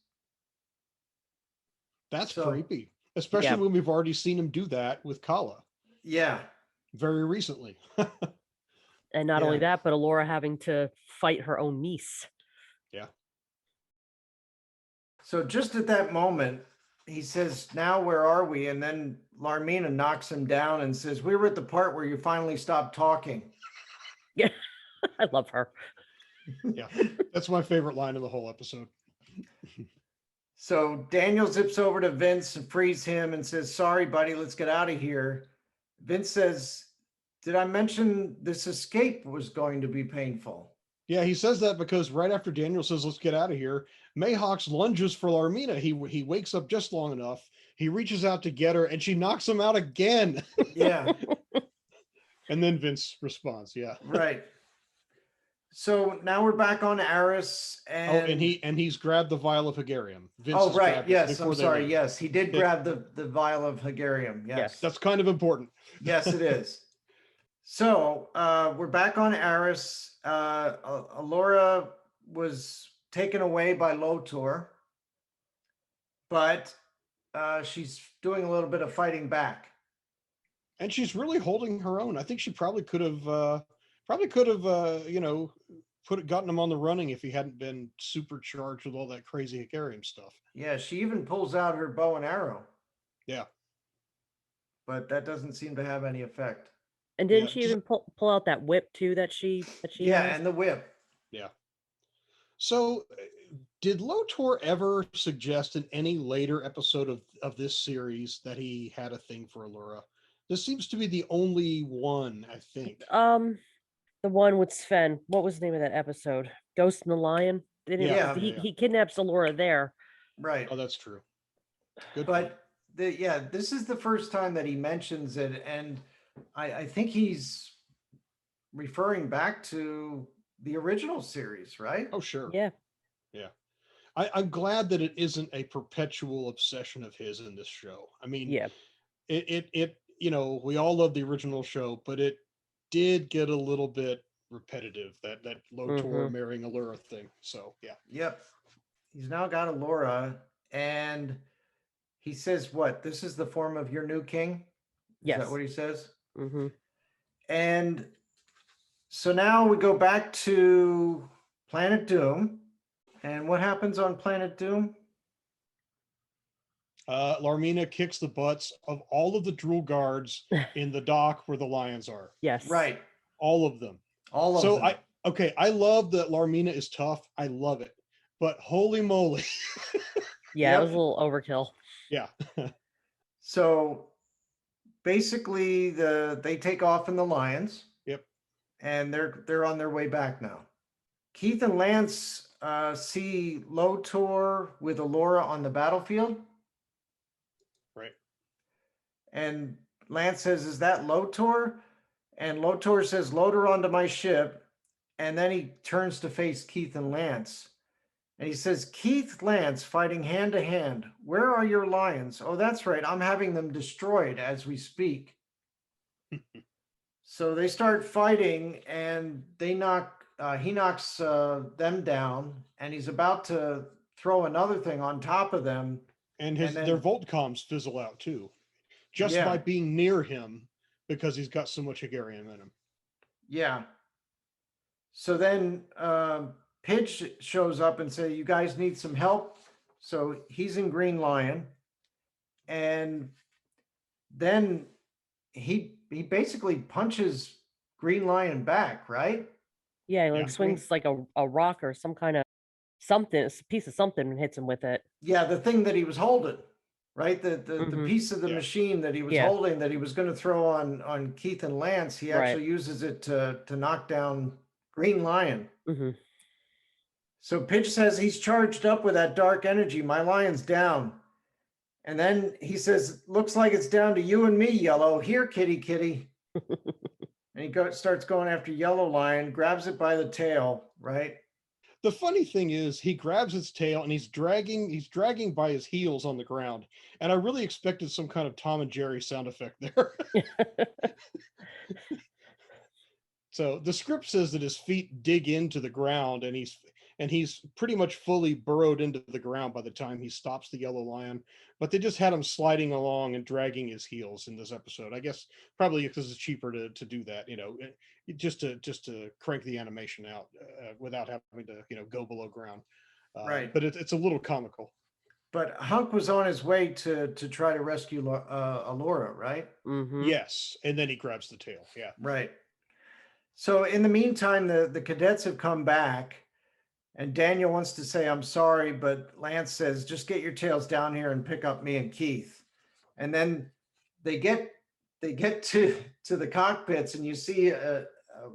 That's creepy, especially when we've already seen him do that with Kala. Yeah. Very recently. And not only that, but Alora having to fight her own niece. Yeah. So just at that moment, he says, now where are we? And then Larmina knocks him down and says, we were at the part where you finally stopped talking. Yeah, I love her. Yeah, that's my favorite line of the whole episode. So Daniel zips over to Vince and frees him and says, sorry, buddy, let's get out of here. Vince says, did I mention this escape was going to be painful? Yeah, he says that because right after Daniel says, let's get out of here, Mayhawks lunges for Larmina. He wakes up just long enough. He reaches out to get her and she knocks him out again. Yeah. And then Vince responds. Yeah. Right. So now we're back on Aris, and he's grabbed the vial of Hegarium. Vince oh, right. Yes. I'm sorry. Leave. Yes. He did grab the vial of Hegarium. Yes. That's kind of important. Yes, it is. So we're back on Aris. Alora was taken away by Lotor, but she's doing a little bit of fighting back. And she's really holding her own. I think she probably could have, gotten him on the running if he hadn't been supercharged with all that crazy Hegarium stuff. Yeah, she even pulls out her bow and arrow. Yeah. But that doesn't seem to have any effect. And didn't she even pull out that whip too that she yeah, has? and the whip. Yeah. So did Lotor ever suggest in any later episode of this series that he had a thing for Allura? This seems to be the only one, I think. The one with Sven. What was the name of that episode? Ghost and the Lion? He kidnaps Allura there. Right. Oh, that's true. Good. But this is the first time that he mentions it, and I think he's referring back to the original series, right? Oh, sure. Yeah. Yeah. I'm glad that it isn't a perpetual obsession of his in this show. I mean, Yeah. it we all love the original show, but it did get a little bit repetitive, that Lotor Hmm. marrying Allura thing. So yeah. Yep. He's now got Allura, and he says, "What? This is the form of your new king." Is that Yes. what he says? Hmm. And so now we go back to Planet Doom. And what happens on Planet Doom? Larmina kicks the butts of all of the Drool guards in the dock where the lions are. Yes. Right. All of them. All of So them. I love that Larmina is tough. I love it. But holy moly. Yeah, it was Yep. a little overkill. Yeah. So basically they take off in the Lions. Yep. And they're on their way back now. Keith and Lance see Lotor with Allura on the battlefield. Right. And Lance says, "Is that Lotor?" And Lotor says, "Load her onto my ship." And then he turns to face Keith and Lance. And he says, "Keith, Lance fighting hand to hand. Where are your lions?" "Oh, that's right. I'm having them destroyed as we speak." So they start fighting, and he knocks them down, and he's about to throw another thing on top of them. And And then- their Voltcoms fizzle out too. Just by Yeah. being near him because he's got so much Hegarium in him. Yeah. So then Pidge shows up and says, "You guys need some help." So he's in Green Lion. And then he basically punches Green Lion back, right? Yeah, he like Yeah. swings like a rock or some kind of something, a piece of something, and hits him with it. Yeah, the thing that he was holding, right? The Mhm. piece of the Yeah. machine that he was Yeah. holding that he was going to throw on Keith and Lance, he Right. actually uses it to knock down Green Lion. Hmm. So Pidge says, "He's charged up with that dark energy. My lion's down." And then he says, "Looks like it's down to you and me, Yellow. Here, kitty, kitty." And he starts going after Yellow Lion, grabs it by the tail, right? The funny thing is he grabs its tail and he's dragging by his heels on the ground. And I really expected some kind of Tom and Jerry sound effect there. So the script says that his feet dig into the ground and he's pretty much fully burrowed into the ground by the time he stops the Yellow Lion. But they just had him sliding along and dragging his heels in this episode. I guess probably because it's cheaper to do that, just to crank the animation out without having to go below ground. Right. But it's a little comical. But Hunk was on his way to try to rescue Allura, right? Hmm. Yes, and then he grabs the tail. Yeah. Right. So in the meantime, the cadets have come back, and Daniel wants to say, "I'm sorry," but Lance says, "Just get your tails down here and pick up me and Keith." And then they get to the cockpits, and you see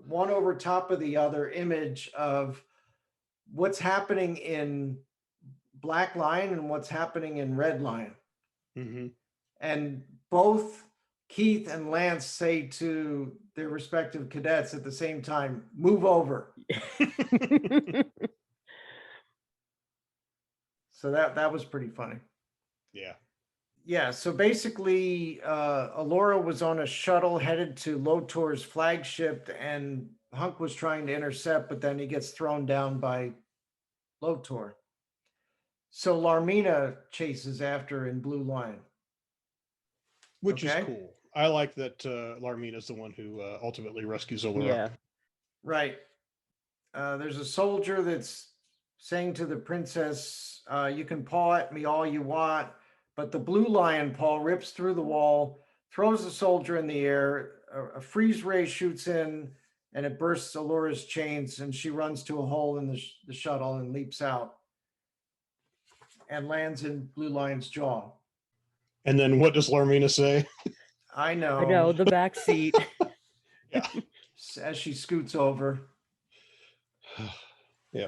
one over top of the other image of what's happening in Black Lion and what's happening in Red Lion. Mm-hmm. And both Keith and Lance say to their respective cadets at the same time, "Move over." So that was pretty funny. Yeah. Yeah, so basically, Allura was on a shuttle headed to Lotor's flagship, and Hunk was trying to intercept, but then he gets thrown down by Lotor. So Larmina chases after in Blue Lion. Which Okay. is cool. I like that Larmina is the one who ultimately rescues Allura. Yeah. Right. There's a soldier that's saying to the princess, "You can paw at me all you want," but the Blue Lion paw rips through the wall, throws the soldier in the air, a freeze ray shoots in, and it bursts Allura's chains, and she runs to a hole in the shuttle and leaps out and lands in Blue Lion's jaw. And then what does Larmina say? I know. I know, the back seat. Yeah. As she scoots over. Yeah.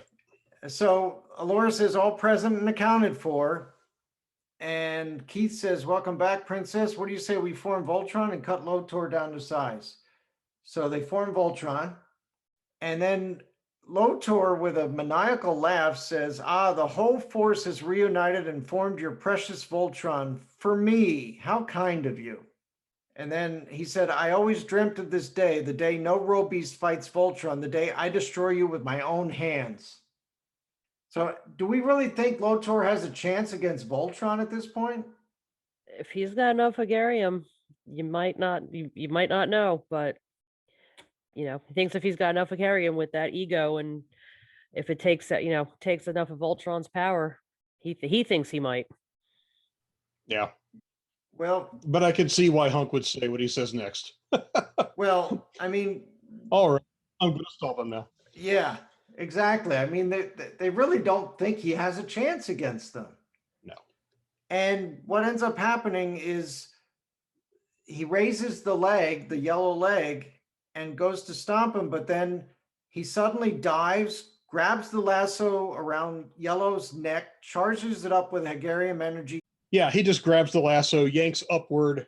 So Allura says, "All present and accounted for." And Keith says, "Welcome back, princess. What do you say we form Voltron and cut Lotor down to size?" So they form Voltron. And then Lotor, with a maniacal laugh, says, the whole force has reunited and formed your precious Voltron for me. How kind of you. And then he said, I always dreamt of this day, the day no Robeast fights Voltron, the day I destroy you with my own hands. So do we really think Lotor has a chance against Voltron at this point? If he's got enough Hagarium, you might not know, but he thinks if he's got enough Hagarium with that ego, and if it takes that, takes enough of Voltron's power, he thinks he might. Yeah. Well, but I can see why Hunk would say what he says next. well, I mean, all right, I'm going to stop him now. Yeah, exactly. I mean, they really don't think he has a chance against them. No. And what ends up happening is he raises the leg, the yellow leg, and goes to stomp him, but then he suddenly dives, grabs the lasso around Yellow's neck, charges it up with Hagarium energy. Yeah, he just grabs the lasso, yanks upward,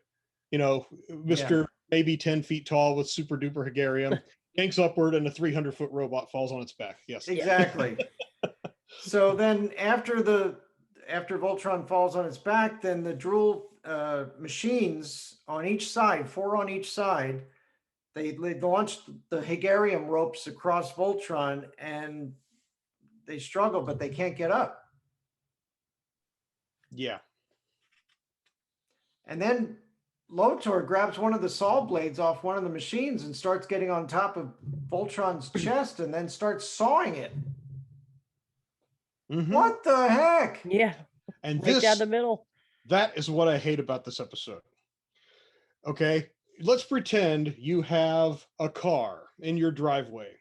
Mr. Maybe 10 feet tall with super duper Hagarium, yanks upward, and a 300-foot robot falls on its back. Yes. Exactly. So then after Voltron falls on its back, then the Drool machines on each side, 4 on each side, they launch the Hagarium ropes across Voltron, and they struggle, but they can't get up. Yeah. And then Lotor grabs one of the saw blades off one of the machines and starts getting on top of Voltron's chest and then starts sawing it. Mm-hmm. What the heck? Yeah. And right down the middle. That is what I hate about this episode. Okay, let's pretend you have a car in your driveway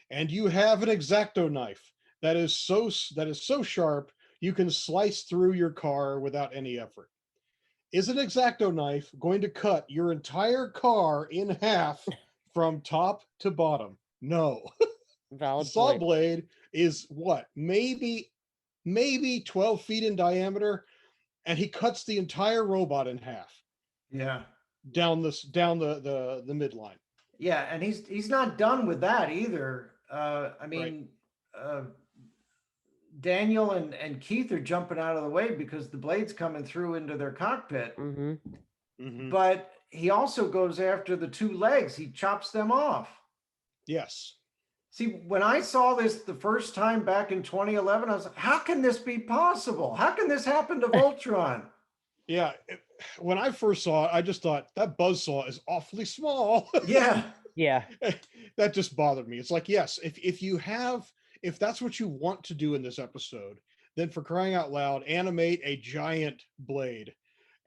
and you have an X-Acto knife that is so sharp you can slice through your car without any effort. Is an X-Acto knife going to cut your entire car in half from top to bottom? No. Valid The saw point. blade is what? Maybe 12 feet in diameter, and he cuts the entire robot in half. Yeah. Down the midline. Yeah, and he's not done with that either. I mean, Daniel and Keith are jumping out of the way because the blade's coming through into their cockpit. Mm-hmm. Mm-hmm. But he also goes after the 2 legs. He chops them off. Yes. See, when I saw this the first time back in 2011, I was like, how can this be possible? How can this happen to Voltron? Yeah. When I first saw it, I just thought that buzzsaw is awfully small. Yeah. Yeah. That just bothered me. It's like, yes, if that's what you want to do in this episode, then for crying out loud, animate a giant blade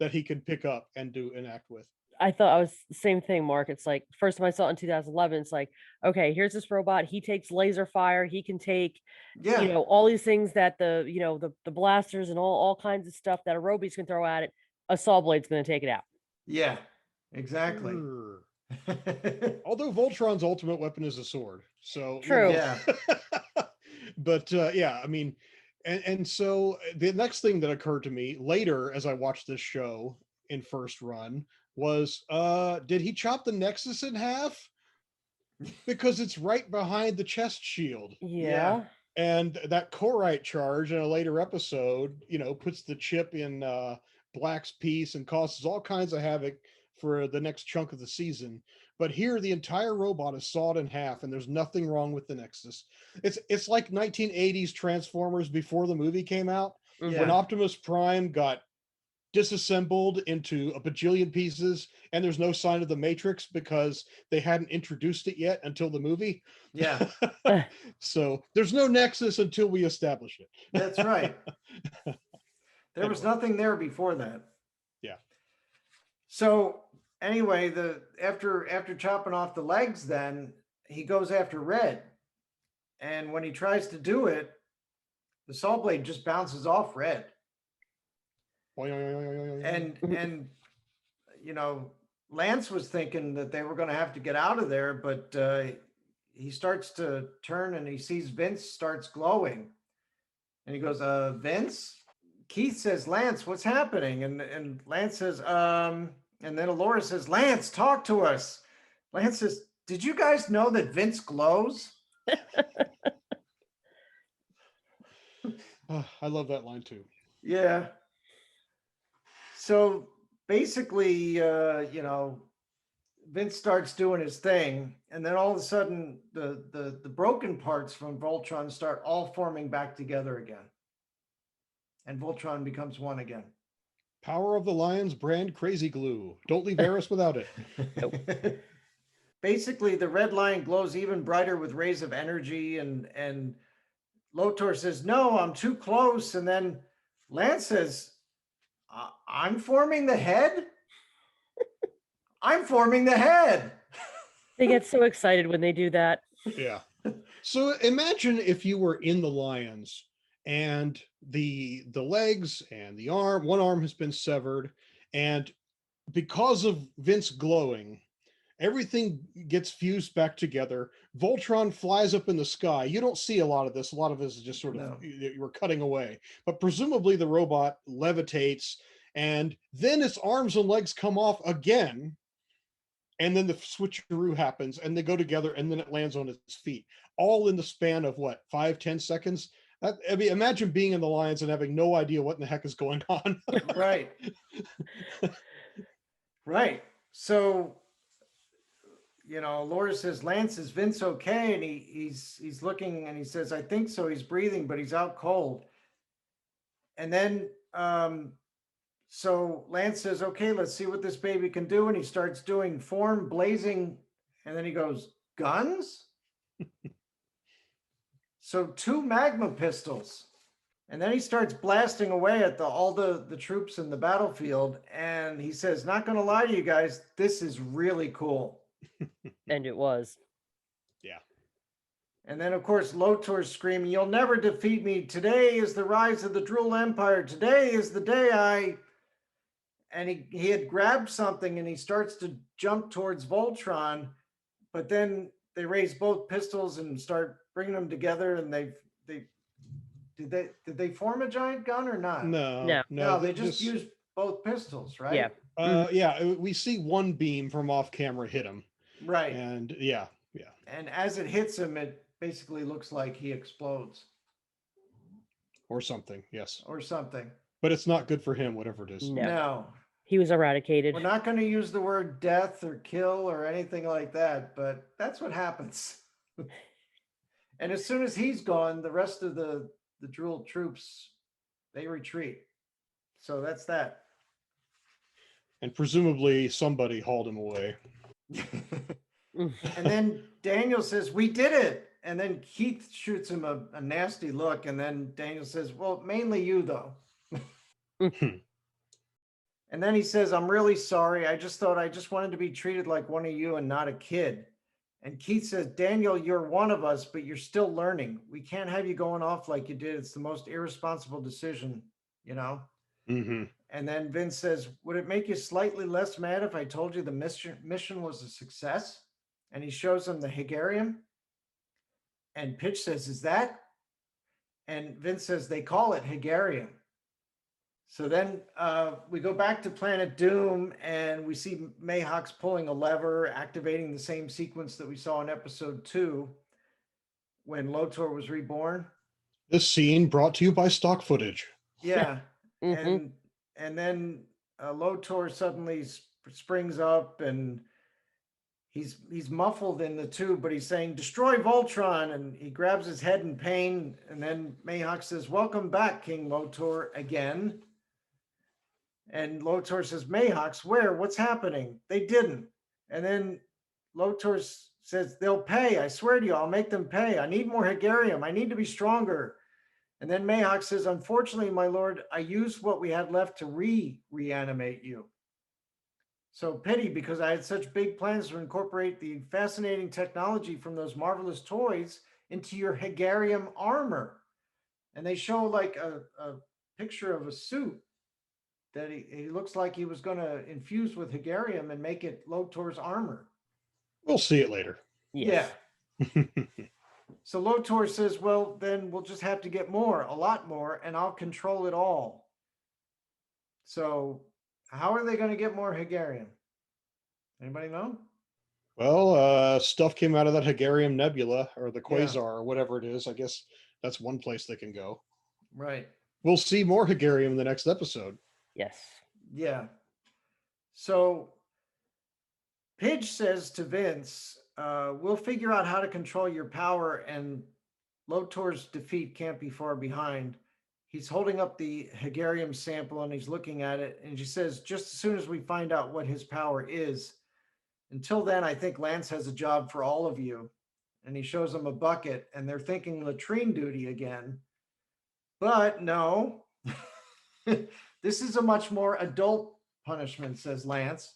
that he can pick up and act with. I thought I was the same thing, Mark. It's like, first time I saw it in 2011, it's like, okay, here's this robot. He takes laser fire. He can take, all these things that the blasters and all kinds of stuff that a Robeast can throw at it. A saw blade's going to take it out. Yeah, exactly. Although Voltron's ultimate weapon is a sword. So true. Yeah. But I mean, and so the next thing that occurred to me later as I watched this show in first run was, did he chop the Nexus in half? Because it's right behind the chest shield. Yeah. And that Corite charge in a later episode, puts the chip in Black's piece and causes all kinds of havoc for the next chunk of the season. But here, the entire robot is sawed in half, and there's nothing wrong with the Nexus. It's like 1980s Transformers before the movie came out, when Optimus Prime got disassembled into a bajillion pieces, and there's no sign of the Matrix because they hadn't introduced it yet until the movie. Yeah. So there's no Nexus until we establish it. That's right. There was nothing there before that. Yeah. So anyway, after chopping off the legs, then he goes after Red. And when he tries to do it, the saw blade just bounces off Red. And Lance was thinking that they were going to have to get out of there, but he starts to turn and he sees Vince starts glowing. And he goes, Vince? Keith says, Lance, what's happening? And Lance says, and then Alora says, Lance, talk to us. Lance says, did you guys know that Vince glows? I love that line too. Yeah. So basically, Vince starts doing his thing, and then all of a sudden, the broken parts from Voltron start all forming back together again, and Voltron becomes one again. Power of the Lions brand crazy glue. Don't leave Eris without it. Basically, the red line glows even brighter with rays of energy, and Lotor says, "No, I'm too close," and then Lance says, "I'm forming the head. I'm forming the head." They get so excited when they do that. Yeah. So imagine if you were in the Lions and the legs and the arm, one arm has been severed, and because of Vince glowing, everything gets fused back together. Voltron flies up in the sky. You don't see a lot of this. A lot of this is just sort of No. you were cutting away. But presumably the robot levitates, and then its arms and legs come off again. And then the switcheroo happens, and they go together, and then it lands on its feet, all in the span of what, 5-10 seconds? I mean, imagine being in the Lions and having no idea what in the heck is going on. Right. Right. So, Laura says, "Lance, is Vince okay?" And he's looking, and he says, "I think so. He's breathing, but he's out cold." And then so Lance says, "Okay, let's see what this baby can do." And he starts doing form blazing, and then he goes, "Guns?" So 2 magma pistols. And then he starts blasting away at all the troops in the battlefield. And he says, "Not going to lie to you guys, this is really cool." And it was. Yeah. And then, of course, Lotor's screaming, "You'll never defeat me. Today is the rise of the Drool Empire. Today is the day I..." And he had grabbed something, and he starts to jump towards Voltron. But then they raise both pistols and start bringing them together. And did they form a giant gun or not? No, They just used both pistols, right? Yeah. Yeah, we see one beam from off camera hit him. Right. And yeah. And as it hits him, it basically looks like he explodes. Or something, yes. Or something. But it's not good for him, whatever it is. No. He was eradicated. We're not going to use the word death or kill or anything like that, but that's what happens. And as soon as he's gone, the rest of the Drool troops, they retreat. So that's that. And presumably somebody hauled him away. And then Daniel says, "We did it." And then Keith shoots him a nasty look. And then Daniel says, "Well, mainly you, though." And then he says, "I'm really sorry. I just thought I just wanted to be treated like one of you and not a kid." And Keith says, "Daniel, you're one of us, but you're still learning. We can't have you going off like you did. It's the most irresponsible decision, Mm-hmm. And then Vince says, "Would it make you slightly less mad if I told you the mission was a success?" And he shows him the Hegarium. And Pitch says, "Is that?" And Vince says, "They call it Hegarium." So then we go back to Planet Doom, and we see Mayhawks pulling a lever, activating the same sequence that we saw in episode 2 when Lotor was reborn. This scene brought to you by stock footage. Yeah. Mm-hmm. And then Lotor suddenly springs up, and he's muffled in the tube, but he's saying, "Destroy Voltron," and he grabs his head in pain. And then Mayhawk says, "Welcome back, King Lotor," again. And Lotor says, "Mayhawks, where? What's happening?" They didn't. And then Lotor says, "They'll pay. I swear to you, I'll make them pay. I need more Hegarium. I need to be stronger." And then Mayhawk says, "Unfortunately, my lord, I used what we had left to reanimate you. So pity, because I had such big plans to incorporate the fascinating technology from those marvelous toys into your Hegarium armor." And they show like a picture of a suit that he looks like he was going to infuse with Hegarium and make it Lotor's armor. We'll see it later. Yes. Yeah. So Lotor says, "Well, then we'll just have to get more, a lot more, and I'll control it all." So how are they going to get more Hegarium? Anybody know? Well, stuff came out of that Hegarium Nebula or the Quasar or whatever it is. I guess that's one place they can go. Right. We'll see more Hegarium in the next episode. Yes. Yeah. So Pidge says to Vince, we'll figure out how to control your power, and Lotor's defeat can't be far behind. He's holding up the Hegarium sample and he's looking at it, and she says, just as soon as we find out what his power is. Until then, I think Lance has a job for all of you. And he shows them a bucket, and they're thinking latrine duty again. But no, this is a much more adult punishment, says Lance.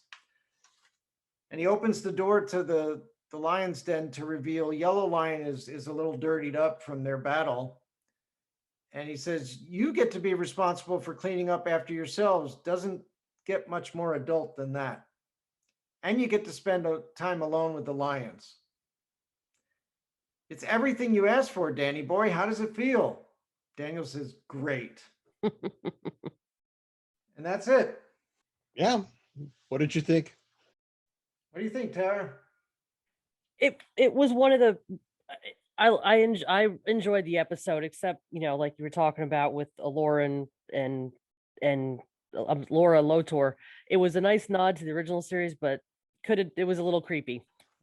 And he opens the door to the lion's den to reveal Yellow Lion is a little dirtied up from their battle. And he says, you get to be responsible for cleaning up after yourselves. Doesn't get much more adult than that. And you get to spend time alone with the lions. It's everything you asked for, Danny boy. How does it feel? Daniel says, great. And that's it. Yeah. What did you think? What do you think, Tara? It was one of the I enjoyed the episode, except like you were talking about with Allura and Laura Lotor. It was a nice nod to the original series, but it was a little creepy,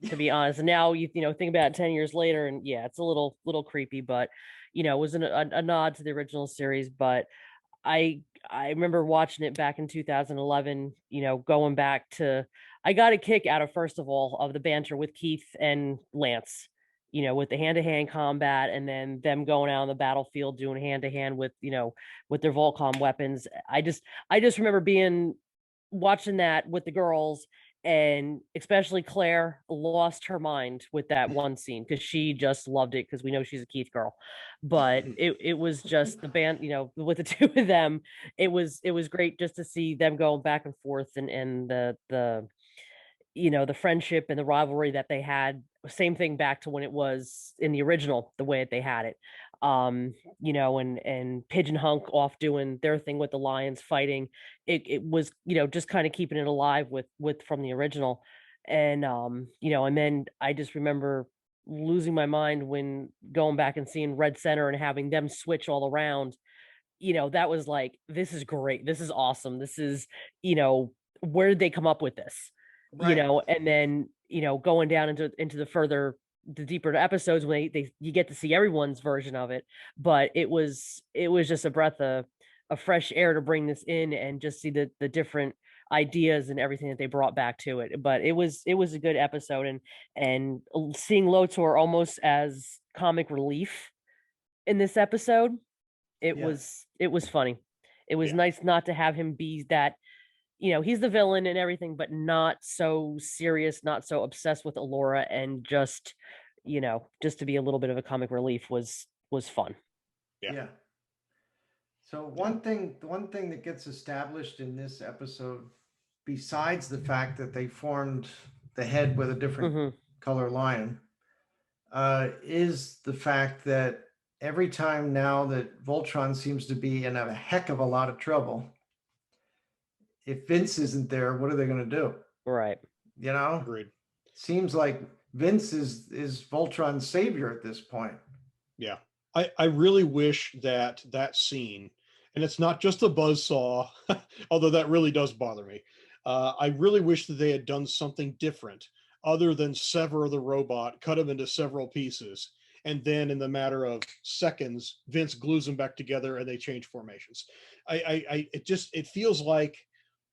to be honest. And now you think about it 10 years later, and yeah, it's a little creepy, but it was a nod to the original series. But I remember watching it back in 2011, going back to, I got a kick out of, first of all, of the banter with Keith and Lance, with the hand-to-hand combat, and then them going out on the battlefield doing hand-to-hand with their VoltCon weapons. I just remember watching that with the girls, and especially Claire lost her mind with that one scene because she just loved it, because we know she's a Keith girl. But it was just the band, with the two of them, it was great just to see them going back and forth, and the friendship and the rivalry that they had. Same thing back to when it was in the original, the way that they had it. And Pigeon Hunk off doing their thing with the lions fighting. It was, just kind of keeping it alive with from the original. And and then I just remember losing my mind when going back and seeing Red Center and having them switch all around. That was like, this is great. This is awesome. This is, where did they come up with this? Right. And then, going down into the deeper episodes when you get to see everyone's version of it. But it was just a breath of fresh air to bring this in and just see the different ideas and everything that they brought back to it. But it was a good episode, and seeing Lotor almost as comic relief in this episode, it was funny. It was nice not to have him be that, he's the villain and everything, but not so serious, not so obsessed with Allura, and just to be a little bit of a comic relief was fun. Yeah. So the one thing that gets established in this episode, besides the fact that they formed the head with a different color lion, is the fact that every time now that Voltron seems to be in a heck of a lot of trouble, if Vince isn't there, what are they going to do? Right. Agreed. Seems like Vince is Voltron's savior at this point. Yeah. I really wish that scene, and it's not just a buzzsaw, although that really does bother me. I really wish that they had done something different other than sever the robot, cut him into several pieces, and then in the matter of seconds, Vince glues them back together and they change formations. It feels like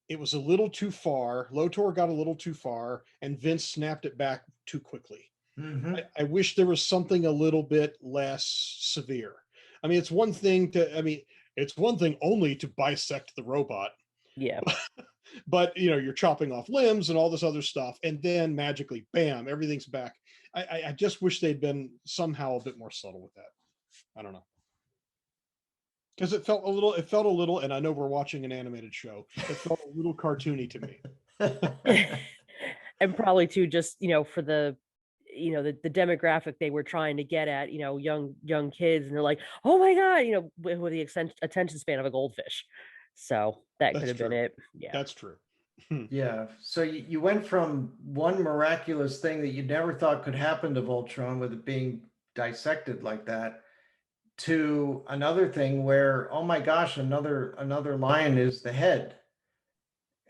it was a little too far. Lotor got a little too far, and Vince snapped it back too quickly. I wish there was something a little bit less severe. I mean, it's one thing only to bisect the robot. Yeah. But you're chopping off limbs and all this other stuff, and then magically, bam, everything's back. I just wish they'd been somehow a bit more subtle with that. I don't know. Because it felt a little, and I know we're watching an animated show, it felt a little cartoony to me. And probably too, just for the the demographic they were trying to get at, young kids, and they're like, oh my god, with the attention span of a goldfish. So that could have been it. Yeah, that's true. Yeah. So you went from one miraculous thing that you never thought could happen to Voltron, with it being dissected like that, to another thing where, oh my gosh, another lion is the head.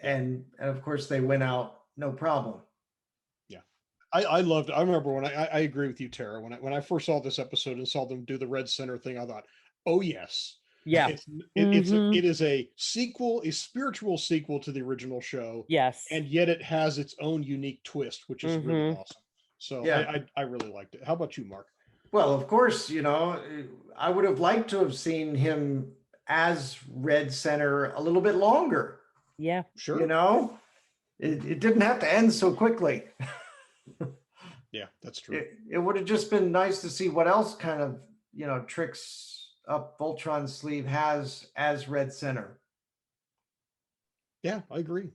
And of course they went out, no problem. Yeah. I loved it. I remember when I agree with you, Tara. When I first saw this episode and saw them do the red center thing, I thought, oh yes. Yeah. It is a sequel, a spiritual sequel to the original show. Yes. And yet it has its own unique twist, which is really awesome. So Yeah. I really liked it. How about you, Mark? Well, of course, I would have liked to have seen him as Red Center a little bit longer. Yeah. Sure. It didn't have to end so quickly. Yeah, that's true. It would have just been nice to see what else kind of, tricks up Voltron's sleeve has as Red Center. Yeah, I agree.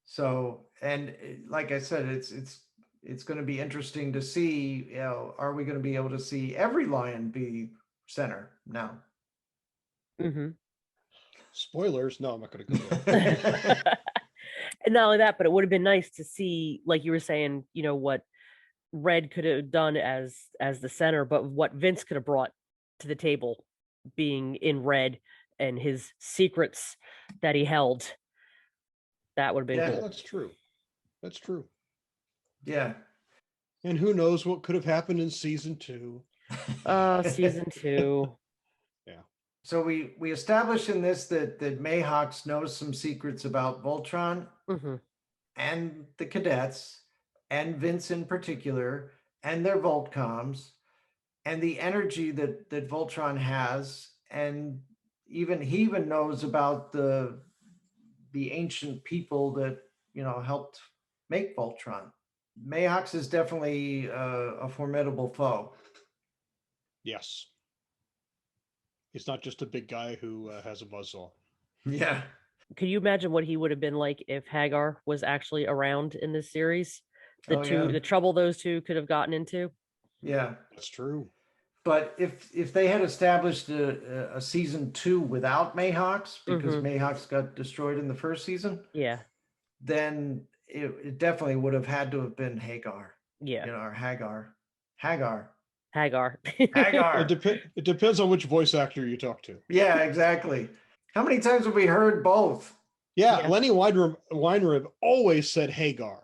So, and like I said, it's going to be interesting to see, are we going to be able to see every lion be center now? Mm-hmm. Spoilers. No, I'm not going to go there. And not only that, but it would have been nice to see, like you were saying, what Red could have done as the center, but what Vince could have brought to the table, being in Red and his secrets that he held. That would have been cool. That's true. That's true. Yeah. And who knows what could have happened in season 2. Season 2. Yeah. So we established in this that Mayhawks knows some secrets about Voltron and the cadets and Vince in particular and their Voltcoms and the energy that Voltron has, and he even knows about the ancient people that helped make Voltron. Mayhawks is definitely a formidable foe. Yes. He's not just a big guy who has a buzzsaw. Yeah. Could you imagine what he would have been like if Hagar was actually around in this series? The trouble those two could have gotten into. Yeah, that's true. But if they had established a season 2 without Mayhawks, because Mayhawks got destroyed in the first season, then it definitely would have had to have been Hagar. Yeah. Or Hagar. It depends on which voice actor you talk to. Yeah, exactly. How many times have we heard both? Yeah. Lenny Weinrib always said Hagar.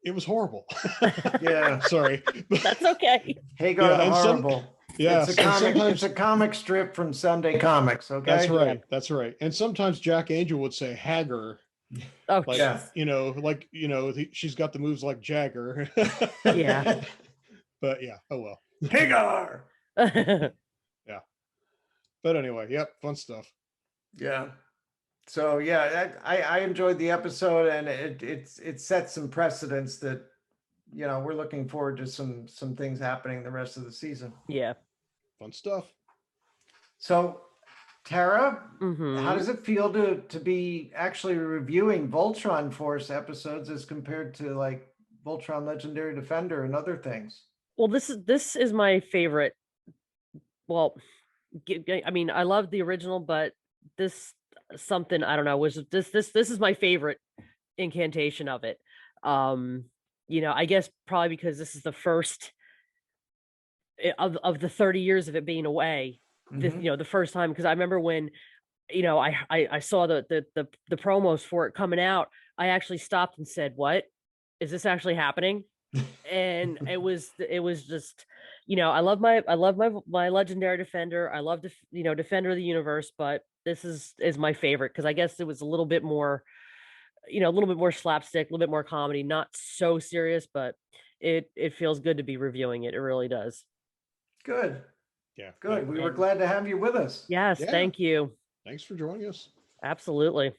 It was horrible. Yeah. Sorry. That's okay. Hagar the Horrible. It's a comic strip from Sunday Comics, okay? That's right. That's right. And sometimes Jack Angel would say Hagar. Oh, like, she's got the moves like Jagger. Yeah. But yeah, oh well. Hagar. Yeah. But anyway, yep, fun stuff. Yeah. So yeah, I enjoyed the episode, and it sets some precedents that we're looking forward to some things happening the rest of the season. Yeah. Fun stuff. So Tara, how does it feel to be actually reviewing Voltron Force episodes as compared to like Voltron Legendary Defender and other things? Well, this is my favorite. Well, I mean, I love the original, but this something, I don't know, was this is my favorite incantation of it. I guess probably because this is the first of the 30 years of it being away. This, the first time, because I remember when I saw the promos for it coming out, I actually stopped and said, what is this actually happening? And it was just, I love my Legendary Defender. I love Defender of the Universe, but this is my favorite because I guess it was a little bit more, a little bit more slapstick, a little bit more comedy, not so serious, but it feels good to be reviewing it. It really does. Good. Yeah. Good. We were glad to have you with us. Yes. Yeah. Thank you. Thanks for joining us. Absolutely.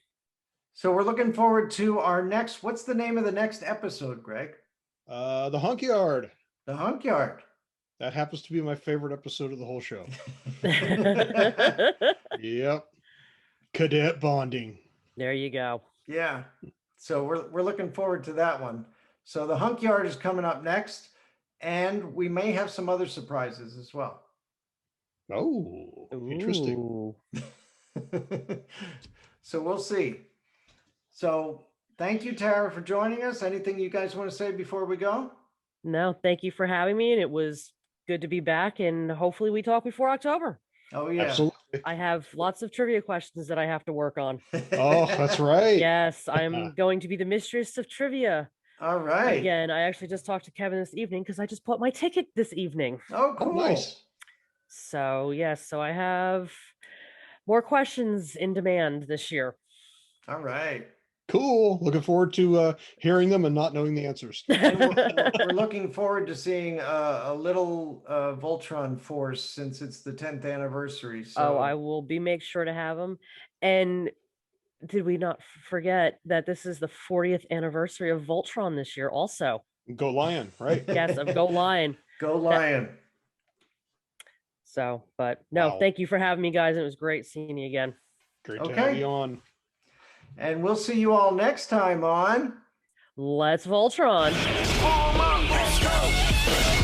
So we're looking forward to our next, what's the name of the next episode, Greg? The Hunkyard. The Hunkyard. That happens to be my favorite episode of the whole show. Yep. Cadet bonding. There you go. Yeah. So we're looking forward to that one. So the Hunkyard is coming up next, and we may have some other surprises as well. Oh, interesting. So we'll see. So thank you, Tara, for joining us. Anything you guys want to say before we go? No, thank you for having me. And it was good to be back, and hopefully we talk before October. Oh yeah. Absolutely. I have lots of trivia questions that I have to work on. Oh, that's right. Yes, I'm going to be the mistress of trivia. All right. Again, I actually just talked to Kevin this evening because I just bought my ticket this evening. Oh, Oh, cool. nice. So yes, so I have more questions in demand this year. All right. Cool. Looking forward to hearing them and not knowing the answers. And we're looking forward to seeing a little Voltron Force since it's the 10th anniversary. So Oh, I will make sure to have them. And did we not forget that this is the 40th anniversary of Voltron this year also? Go Lion, right? Yes, of Go Lion. Go Lion. So, but no, Wow. thank you for having me, guys. It was great seeing you again. Great to Okay. have you on. And we'll see you all next time on Let's Voltron. Let's go.